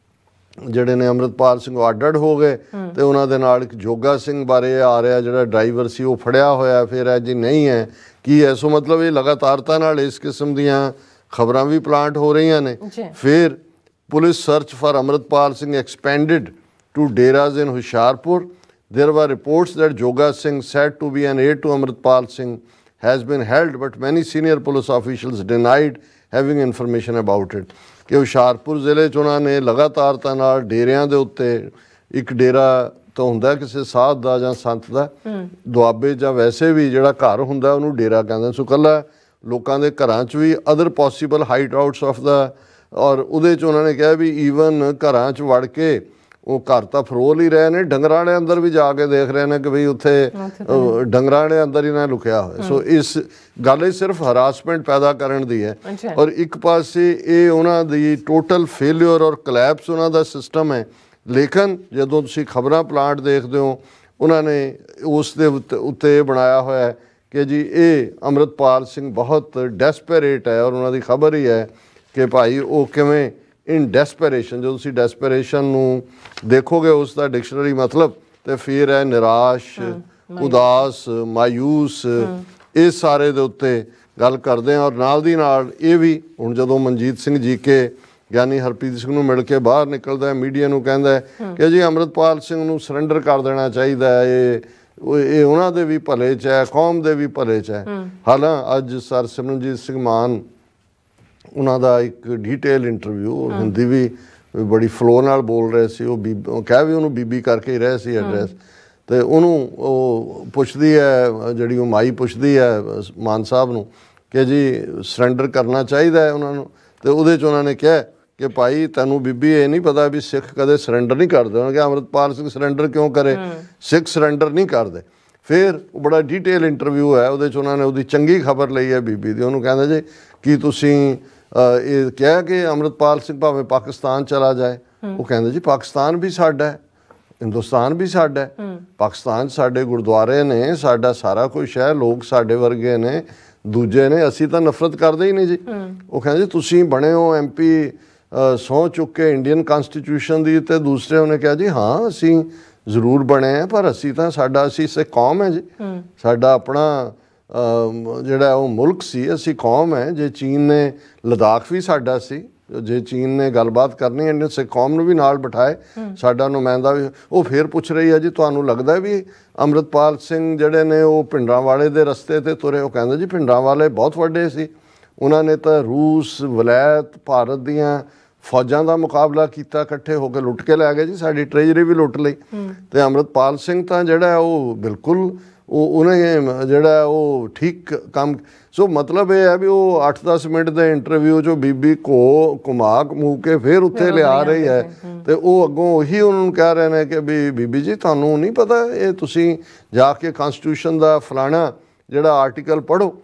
ਜਿਹੜੇ ਨੇ ਅੰਮ੍ਰਿਤਪਾਲ ਸਿੰਘ ਅੱਡ ਹੋ ਗਏ ਤੇ ਉਹਨਾਂ ਦੇ ਨਾਲ ਇੱਕ ਜੋਗਾ ਸਿੰਘ ਬਾਰੇ ਆ ਰਿਹਾ ਜਿਹੜਾ ਡਰਾਈਵਰ ਸੀ ਉਹ ਫੜਿਆ ਹੋਇਆ ਫਿਰ ਹੈ ਜੀ ਨਹੀਂ ਹੈ ਕੀ ਹੈ। ਸੋ ਮਤਲਬ ਇਹ ਲਗਾਤਾਰਤਾ ਨਾਲ ਇਸ ਕਿਸਮ ਦੀਆਂ ਖਬਰਾਂ ਵੀ ਪਲਾਂਟ ਹੋ ਰਹੀਆਂ ਨੇ। ਫਿਰ police search for Amritpal Singh expanded to deras in Hoshiarpur. There were reports that Joga Singh, said to be an aide to Amritpal Singh, has been held, but many senior police officials denied having information about it। ਕਿ ਹੁਸ਼ਿਆਰਪੁਰ ਜ਼ਿਲ੍ਹੇ 'ਚ ਉਹਨਾਂ ਨੇ ਲਗਾਤਾਰਤਾ ਨਾਲ ਡੇਰਿਆਂ ਦੇ ਉੱਤੇ, ਇੱਕ ਡੇਰਾ ਤਾਂ ਹੁੰਦਾ ਕਿਸੇ ਸਾਧ ਦਾ ਜਾਂ ਸੰਤ ਦਾ, ਦੁਆਬੇ ਜਾਂ ਵੈਸੇ ਵੀ ਜਿਹੜਾ ਘਰ ਹੁੰਦਾ ਉਹਨੂੰ ਡੇਰਾ ਕਹਿੰਦੇ। ਸੋ ਇਕੱਲਾ ਲੋਕਾਂ ਦੇ ਘਰਾਂ 'ਚ ਵੀ other possible hideouts of the, ਔਰ ਉਹਦੇ 'ਚ ਉਹਨਾਂ ਨੇ ਕਿਹਾ ਵੀ ਈਵਨ ਘਰਾਂ 'ਚ ਵੜ ਕੇ ਉਹ ਘਰ ਤਾਂ ਫਰੋਲ ਹੀ ਰਹੇ ਨੇ, ਡੰਗਰਾਂ ਵਾਲੇ ਅੰਦਰ ਵੀ ਜਾ ਕੇ ਦੇਖ ਰਹੇ ਨੇ ਕਿ ਬਈ ਉੱਥੇ ਡੰਗਰਾਂ ਵਾਲੇ ਅੰਦਰ ਹੀ ਨਾ ਲੁਕਿਆ ਹੋਇਆ। ਸੋ ਇਸ ਗੱਲ ਇਹ ਸਿਰਫ ਹਰਾਸਮੈਂਟ ਪੈਦਾ ਕਰਨ ਦੀ ਹੈ, ਔਰ ਇੱਕ ਪਾਸੇ ਇਹ ਉਹਨਾਂ ਦੀ ਟੋਟਲ ਫੇਲਿਅਰ ਔਰ ਕਲੈਪਸ ਉਹਨਾਂ ਦਾ ਸਿਸਟਮ ਹੈ। ਲੇਕਿਨ ਜਦੋਂ ਤੁਸੀਂ ਖਬਰਾਂ ਪਲਾਂਟ ਦੇਖਦੇ ਹੋ ਉਹਨਾਂ ਨੇ ਉਸ ਦੇ ਉੱਤੇ ਇਹ ਬਣਾਇਆ ਹੋਇਆ ਕਿ ਜੀ ਇਹ ਅੰਮ੍ਰਿਤਪਾਲ ਸਿੰਘ ਬਹੁਤ ਡੈਸਪਰੇਟ ਹੈ, ਔਰ ਉਹਨਾਂ ਦੀ ਖਬਰ ਹੀ ਹੈ ਕਿ ਭਾਈ ਉਹ ਕਿਵੇਂ ਇਨ ਡੈਸਪਰੇਸ਼ਨ, ਜਦੋਂ ਤੁਸੀਂ ਡੈਸਪਰੇਸ਼ਨ ਨੂੰ ਦੇਖੋਗੇ ਉਸ ਦਾ ਡਿਕਸ਼ਨਰੀ ਮਤਲਬ, ਤੇ ਫਿਰ ਹੈ ਨਿਰਾਸ਼, ਉਦਾਸ, ਮਾਯੂਸ, ਇਸ ਸਾਰੇ ਦੇ ਉੱਤੇ ਗੱਲ ਕਰਦੇ ਹਾਂ। ਔਰ ਨਾਲ ਦੀ ਨਾਲ ਇਹ ਵੀ ਹੁਣ ਜਦੋਂ ਮਨਜੀਤ ਸਿੰਘ ਜੀਕੇ ਗਿਆਨੀ ਹਰਪ੍ਰੀਤ ਸਿੰਘ ਨੂੰ ਮਿਲ ਕੇ ਬਾਹਰ ਨਿਕਲਦਾ ਮੀਡੀਆ ਨੂੰ ਕਹਿੰਦਾ ਕਿ ਜੀ ਅੰਮ੍ਰਿਤਪਾਲ ਸਿੰਘ ਨੂੰ ਸਰੈਂਡਰ ਕਰ ਦੇਣਾ ਚਾਹੀਦਾ ਹੈ, ਇਹ ਉਹਨਾਂ ਦੇ ਵੀ ਭਲੇ 'ਚ ਹੈ, ਕੌਮ ਦੇ ਵੀ ਭਲੇ 'ਚ ਹੈ। ਹਾਲਾਂ ਅੱਜ ਸਰ ਸਿਮਰਨਜੀਤ ਸਿੰਘ ਮਾਨ ਉਹਨਾਂ ਦਾ ਇੱਕ ਡੀਟੇਲ ਇੰਟਰਵਿਊ, ਹਿੰਦੀ ਵੀ ਬੜੀ ਫਲੋ ਨਾਲ ਬੋਲ ਰਹੇ ਸੀ, ਉਹ ਕਹਿ ਵੀ ਉਹਨੂੰ ਬੀਬੀ ਕਰਕੇ ਹੀ ਰਹੇ ਸੀ ਐਡਰੈਸ, ਤੇ ਉਹਨੂੰ ਉਹ ਪੁੱਛਦੀ ਹੈ ਜਿਹੜੀ ਉਹ ਮਾਈ ਪੁੱਛਦੀ ਹੈ ਮਾਨ ਸਾਹਿਬ ਨੂੰ ਕਿ ਜੀ ਸਰੈਂਡਰ ਕਰਨਾ ਚਾਹੀਦਾ ਹੈ ਉਹਨਾਂ ਨੂੰ, ਤੇ ਉਹਦੇ 'ਚ ਉਹਨਾਂ ਨੇ ਕਿਹਾ ਕਿ ਭਾਈ ਤੈਨੂੰ ਬੀਬੀ ਇਹ ਨਹੀਂ ਪਤਾ ਵੀ ਸਿੱਖ ਕਦੇ ਸਰੈਂਡਰ ਨਹੀਂ ਕਰਦੇ। ਉਹਨਾਂ ਕਿਹਾ ਅੰਮ੍ਰਿਤਪਾਲ ਸਿੰਘ ਸਰੈਂਡਰ ਕਿਉਂ ਕਰੇ, ਸਿੱਖ ਸਰੈਂਡਰ ਨਹੀਂ ਕਰਦੇ। ਫਿਰ ਉਹ ਬੜਾ ਡੀਟੇਲ ਇੰਟਰਵਿਊ ਹੈ, ਉਹਦੇ 'ਚ ਉਹਨਾਂ ਨੇ ਉਹਦੀ ਚੰਗੀ ਖਬਰ ਲਈ ਹੈ ਬੀਬੀ ਦੀ। ਉਹਨੂੰ ਕਹਿੰਦੇ ਜੀ ਕੀ ਤੁਸੀਂ ਇਹ ਕਿਹਾ ਕਿ ਅੰਮ੍ਰਿਤਪਾਲ ਸਿੰਘ ਭਾਵੇਂ ਪਾਕਿਸਤਾਨ ਚਲਾ ਜਾਏ? ਉਹ ਕਹਿੰਦੇ ਜੀ ਪਾਕਿਸਤਾਨ ਵੀ ਸਾਡਾ ਹੈ, ਹਿੰਦੁਸਤਾਨ ਵੀ ਸਾਡਾ ਹੈ, ਪਾਕਿਸਤਾਨ ਸਾਡੇ ਗੁਰਦੁਆਰੇ ਨੇ, ਸਾਡਾ ਸਾਰਾ ਕੁਛ ਹੈ, ਲੋਕ ਸਾਡੇ ਵਰਗੇ ਨੇ, ਦੂਜੇ ਨੇ, ਅਸੀਂ ਤਾਂ ਨਫ਼ਰਤ ਕਰਦੇ ਹੀ ਨਹੀਂ ਜੀ। ਉਹ ਕਹਿੰਦੇ ਜੀ ਤੁਸੀਂ ਬਣੇ ਹੋ MP, ਸਹੁੰ ਚੁੱਕ ਕੇ ਇੰਡੀਅਨ ਕਨਸਟੀਟਿਊਸ਼ਨ ਦੀ, ਤੇ ਦੂਸਰੇ ਉਹਨੇ ਕਿਹਾ ਜੀ ਹਾਂ ਅਸੀਂ ਜ਼ਰੂਰ ਬਣੇ ਆ, ਪਰ ਅਸੀਂ ਤਾਂ ਅਸੀਂ ਸਿੱਖ ਕੌਮ ਹੈ ਜੀ, ਸਾਡਾ ਆਪਣਾ ਜਿਹੜਾ ਉਹ ਮੁਲਕ ਸੀ, ਅਸੀਂ ਕੌਮ ਹੈ। ਜੇ ਚੀਨ ਨੇ ਲਦਾਖ ਵੀ ਸਾਡਾ ਸੀ, ਜੇ ਚੀਨ ਨੇ ਗੱਲਬਾਤ ਕਰਨੀ ਇੰਡੀਅਨ ਸਿੱਖ ਕੌਮ ਨੂੰ ਵੀ ਨਾਲ ਬਿਠਾਏ, ਸਾਡਾ ਨੁਮਾਇੰਦਾ ਵੀ। ਉਹ ਫਿਰ ਪੁੱਛ ਰਹੀ ਹੈ ਜੀ ਤੁਹਾਨੂੰ ਲੱਗਦਾ ਵੀ ਅੰਮ੍ਰਿਤਪਾਲ ਸਿੰਘ ਜਿਹੜੇ ਨੇ ਉਹ ਭਿੰਡਰਾਂਵਾਲੇ ਦੇ ਰਸਤੇ 'ਤੇ ਤੁਰੇ? ਉਹ ਕਹਿੰਦੇ ਜੀ ਭਿੰਡਰਾਂਵਾਲੇ ਬਹੁਤ ਵੱਡੇ ਸੀ, ਉਹਨਾਂ ਨੇ ਤਾਂ ਰੂਸ, ਵਲੈਤ, ਭਾਰਤ ਦੀਆਂ ਫੌਜਾਂ ਦਾ ਮੁਕਾਬਲਾ ਕੀਤਾ, ਇਕੱਠੇ ਹੋ ਕੇ ਲੁੱਟ ਕੇ ਲੈ ਗਏ ਜੀ, ਸਾਡੀ ਟ੍ਰੇਜਰੀ ਵੀ ਲੁੱਟ ਲਈ। ਤੇ ਅੰਮ੍ਰਿਤਪਾਲ ਸਿੰਘ ਤਾਂ ਜਿਹੜਾ ਉਹ ਬਿਲਕੁਲ ਉਹਨੇ ਜਿਹੜਾ ਉਹ ਠੀਕ ਕੰਮ। ਸੋ ਮਤਲਬ ਇਹ ਹੈ ਵੀ ਉਹ 8-10 ਮਿੰਟ ਦੇ ਇੰਟਰਵਿਊ 'ਚੋਂ ਬੀਬੀ ਘੁਮਾ ਘਮੂ ਕੇ ਫਿਰ ਉੱਥੇ ਲਿਆ ਰਹੀ ਹੈ, ਤੇ ਉਹ ਅੱਗੋਂ ਉਹੀ ਉਹਨਾਂ ਨੂੰ ਕਹਿ ਰਹੇ ਨੇ ਕਿ ਵੀ ਬੀਬੀ ਜੀ ਤੁਹਾਨੂੰ ਨਹੀਂ ਪਤਾ, ਇਹ ਤੁਸੀਂ ਜਾ ਕੇ ਕਨਸਟੀਟਿਊਸ਼ਨ ਦਾ ਫਲਾਣਾ ਜਿਹੜਾ ਆਰਟੀਕਲ ਪੜ੍ਹੋ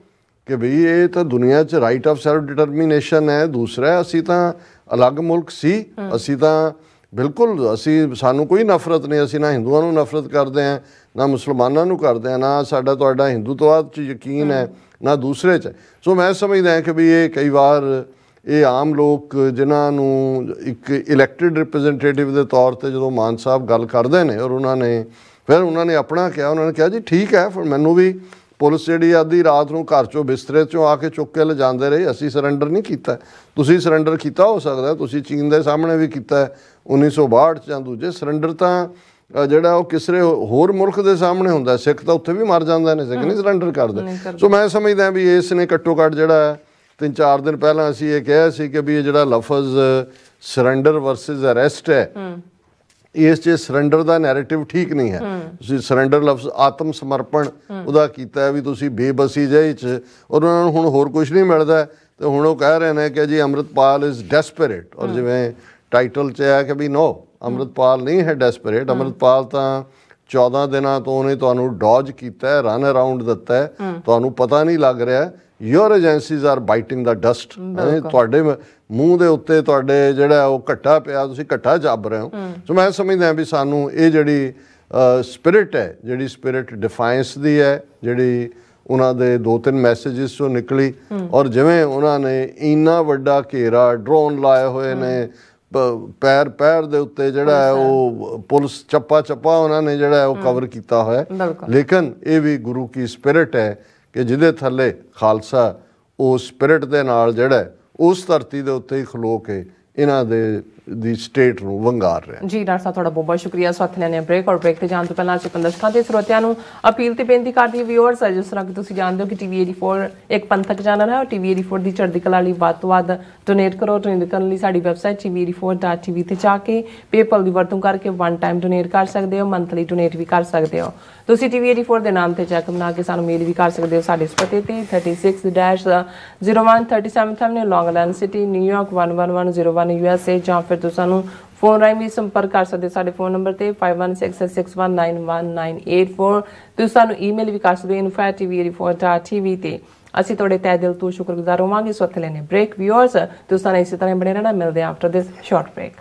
ਕਿ ਬਈ ਇਹ ਤਾਂ ਦੁਨੀਆ 'ਚ ਰਾਈਟ ਆਫ ਸੈਲਫ ਡਿਟਰਮੀਨੇਸ਼ਨ ਹੈ, ਦੂਸਰਾ ਅਸੀਂ ਤਾਂ ਅਲੱਗ ਮੁਲਕ ਸੀ, ਅਸੀਂ ਤਾਂ ਬਿਲਕੁਲ ਸਾਨੂੰ ਕੋਈ ਨਫ਼ਰਤ ਨਹੀਂ, ਅਸੀਂ ਨਾ ਹਿੰਦੂਆਂ ਨੂੰ ਨਫ਼ਰਤ ਕਰਦੇ ਹਾਂ, ਨਾ ਮੁਸਲਮਾਨਾਂ ਨੂੰ ਕਰਦੇ ਹਾਂ, ਨਾ ਸਾਡਾ ਤੁਹਾਡਾ ਹਿੰਦੂਤਵਾਦ 'ਚ ਯਕੀਨ ਹੈ, ਨਾ ਦੂਸਰੇ 'ਚ। ਸੋ ਮੈਂ ਸਮਝਦਾ ਹਾਂ ਕਿ ਵੀ ਇਹ ਕਈ ਵਾਰ ਇਹ ਆਮ ਲੋਕ ਜਿਨ੍ਹਾਂ ਨੂੰ ਇੱਕ ਇਲੈਕਟਿਡ ਰਿਪਰੈਜ਼ੈਂਟੇਟਿਵ ਦੇ ਤੌਰ 'ਤੇ ਜਦੋਂ ਮਾਨ ਸਾਹਿਬ ਗੱਲ ਕਰਦੇ ਨੇ, ਔਰ ਉਹਨਾਂ ਨੇ ਆਪਣਾ ਕਿਹਾ, ਉਹਨਾਂ ਨੇ ਕਿਹਾ ਜੀ ਠੀਕ ਹੈ, ਫਿਰ ਮੈਨੂੰ ਵੀ ਪੁਲਿਸ ਜਿਹੜੀ ਅੱਧੀ ਰਾਤ ਨੂੰ ਘਰ 'ਚੋਂ ਬਿਸਤਰੇ 'ਚੋਂ ਆ ਕੇ ਚੁੱਕ ਕੇ ਲਿਜਾਂਦੇ ਰਹੇ, ਅਸੀਂ ਸਰੈਂਡਰ ਨਹੀਂ ਕੀਤਾ। ਤੁਸੀਂ ਸਰੈਂਡਰ ਕੀਤਾ ਹੋ ਸਕਦਾ, ਤੁਸੀਂ ਚੀਨ ਦੇ ਸਾਹਮਣੇ ਵੀ ਕੀਤਾ 1962 'ਚ ਜਾਂ ਦੂਜੇ। ਸਰੈਂਡਰ ਤਾਂ ਜਿਹੜਾ ਉਹ ਕਿਸੇ ਹੋਰ ਮੁਲਕ ਦੇ ਸਾਹਮਣੇ ਹੁੰਦਾ, ਸਿੱਖ ਤਾਂ ਉੱਥੇ ਵੀ ਮਰ ਜਾਂਦੇ ਨੇ, ਸਿੱਖ ਨਹੀਂ ਸਰੈਂਡਰ ਕਰਦੇ। ਸੋ ਮੈਂ ਸਮਝਦਾ ਵੀ ਇਸ ਨੇ ਘੱਟੋ ਘੱਟ ਜਿਹੜਾ 3-4 ਦਿਨ ਪਹਿਲਾਂ ਅਸੀਂ ਇਹ ਕਿਹਾ ਸੀ ਕਿ ਵੀ ਇਹ ਜਿਹੜਾ ਲਫ਼ਜ਼ ਸਰੈਂਡਰ ਵਰਸਿਸ ਅਰੈਸਟ ਹੈ, ਇਸ 'ਚ ਸਰੈਂਡਰ ਦਾ ਨੈਰੇਟਿਵ ਠੀਕ ਨਹੀਂ ਹੈ। ਤੁਸੀਂ ਸਰੈਂਡਰ ਲਫ਼ਜ਼ ਆਤਮ ਸਮਰਪਣ ਉਹਦਾ ਕੀਤਾ ਵੀ ਤੁਸੀਂ ਬੇਬਸੀ ਜਿਹੀ 'ਚ, ਔਰ ਉਹਨਾਂ ਨੂੰ ਹੁਣ ਹੋਰ ਕੁਛ ਨਹੀਂ ਮਿਲਦਾ, ਤੇ ਹੁਣ ਉਹ ਕਹਿ ਰਹੇ ਨੇ ਕਿ ਜੀ ਅੰਮ੍ਰਿਤਪਾਲ ਇਜ਼ ਡੈਸਪਰੇਟ। ਔਰ ਜਿਵੇਂ ਟਾਈਟਲ 'ਚ ਹੈ ਕਿ ਵੀ ਨੋ, ਅੰਮ੍ਰਿਤਪਾਲ ਨਹੀਂ ਹੈ ਡੈਸਪਰੇਟ। ਅੰਮ੍ਰਿਤਪਾਲ ਤਾਂ 14 ਦਿਨਾਂ ਤੋਂ ਉਹਨੇ ਤੁਹਾਨੂੰ ਡੌਜ ਕੀਤਾ ਹੈ, ਰਨ ਅਰਾਊਂਡ ਦਿੱਤਾ ਹੈ, ਤੁਹਾਨੂੰ ਪਤਾ ਨਹੀਂ ਲੱਗ ਰਿਹਾ। Your agencies are biting the dust, ਤੁਹਾਡੇ ਮੂੰਹ ਦੇ ਉੱਤੇ ਤੁਹਾਡੇ ਜਿਹੜਾ ਉਹ ਘੱਟਾ ਪਿਆ, ਤੁਸੀਂ ਘੱਟਾ ਚੱਬ ਰਹੇ ਹੋ। ਸੋ ਮੈਂ ਸਮਝਦਾ ਵੀ ਸਾਨੂੰ ਇਹ ਜਿਹੜੀ ਸਪਿਰਿਟ ਹੈ, ਜਿਹੜੀ ਸਪਿਰਿਟ ਡਿਫਾਇੰਸ ਦੀ ਹੈ, ਜਿਹੜੀ ਉਹਨਾਂ ਦੇ 2-3 ਮੈਸੇਜਿਸ 'ਚੋਂ ਨਿਕਲੀ, ਔਰ ਜਿਵੇਂ ਉਹਨਾਂ ਨੇ ਇੰਨਾ ਵੱਡਾ ਘੇਰਾ ਡਰੋਨ ਲਾਏ ਹੋਏ ਨੇ, ਪੈਰ ਪੈਰ ਦੇ ਉੱਤੇ ਜਿਹੜਾ ਹੈ ਉਹ ਪੁਲਿਸ ਚੱਪਾ ਚੱਪਾ ਉਹਨਾਂ ਨੇ ਜਿਹੜਾ ਹੈ ਉਹ ਕਵਰ ਕੀਤਾ ਹੋਇਆ। ਲੇਕਿਨ ਇਹ ਵੀ ਗੁਰੂ ਕੀ ਸਪਿਰਿਟ ਹੈ ਕਿ ਜਿਹਦੇ ਥੱਲੇ ਖਾਲਸਾ ਉਹ ਸਪਿਰਿਟ ਦੇ ਨਾਲ ਜਿਹੜਾ ਉਸ ਧਰਤੀ ਦੇ ਉੱਤੇ ਹੀ ਖਲੋ ਕੇ ਇਹਨਾਂ ਦੀ ਸਟੇਟ ਨੂੰ ਵੰਗਾਰ ਰਿਹਾ। ਜੀ ਡਾਕਟਰ ਸਾਹਿਬ ਤੁਹਾਡਾ ਬਹੁਤ ਬਹੁਤ ਸ਼ੁਕਰੀਆ। ਸਾਥ ਲੈਣੇ ਬ੍ਰੇਕ ਔਰ ਬ੍ਰੇਕ ਤੇ ਜਾਣ ਤੋਂ ਪਹਿਲਾਂ ਅਸੀਂ ਦਰਸ਼ਕਾਂ ਤੇ ਸਰੋਤਿਆਂ ਨੂੰ ਅਪੀਲ ਤੇ ਬੇਨਤੀ ਕਰਦੀ ਵਿਊਅਰਸ, ਜਿਸ ਤਰ੍ਹਾਂ ਕਿ ਤੁਸੀਂ ਜਾਣਦੇ ਹੋ ਕਿ TV 84 ਇੱਕ ਪੰਥਕ ਚੈਨਲ ਹੈ ਔਰ TV 84 ਦੀ ਚੜ੍ਹਦੀ ਕਲਾ ਲਈ ਵੱਧ ਤੋਂ ਵੱਧ ਡੋਨੇਟ ਕਰੋ। ਡੋਨੇਟ ਕਰਨ ਲਈ ਸਾਡੀ ਵੈਬਸਾਈਟ tv84.tv ਤੇ ਜਾ ਕੇ ਪੇਪਲ ਦੀ ਵਰਤੋਂ ਕਰਕੇ ਵਨ ਟਾਈਮ ਡੋਨੇਟ ਕਰ ਸਕਦੇ ਹੋ, ਮੰਥਲੀ ਡੋਨੇਟ ਵੀ ਕਰ ਸਕਦੇ ਹੋ। ਤੁਸੀਂ TV 84 ਦੇ ਨਾਮ ਤੇ ਚੈੱਕ ਬਣਾ ਕੇ ਸਾਨੂੰ ਮੇਲ ਵੀ ਕਰ ਸਕਦੇ ਹੋ ਸਾਡੇ ਇਸ ਪਤੇ ਤੇ 36-0137 ਐਵਨਿਊ ਲੌਂਗ ਆਈਲੈਂਡ ਸਿਟੀ ਨਿਊਯਾਰਕ 11101 USA, ਜਾਂ ਫਿਰ ਤੁਸੀਂ ਸਾਨੂੰ ਫੋਨ ਰਾਹੀਂ ਵੀ ਸੰਪਰਕ ਕਰ ਸਕਦੇ ਸਾਡੇ ਫੋਨ ਨੰਬਰ ਤੇ 5166619184। ਤੁਸੀਂ ਸਾਨੂੰ ਈਮੇਲ ਵੀ ਕਰ ਸਕਦੇ info@tv84.tv ਤੇ। ਅਸੀਂ ਤੁਹਾਡੇ ਤਹਿ ਦਿਲ ਤੋਂ ਸ਼ੁਕਰਗੁਜ਼ਾਰ ਹੋਵਾਂਗੇ। ਸੋ ਇੱਥੇ ਲੈਣੇ ਬ੍ਰੇਕ ਵਿਊਅਰਸ, ਤੁਸੀਂ ਸਾਨੂੰ ਇਸੇ ਤਰ੍ਹਾਂ ਬਣੇ ਰਹਿਣਾ। ਮਿਲਦੇ ਆਫਟਰ ਦਿਸ ਸ਼ਾਰਟ ਬ੍ਰੇਕ।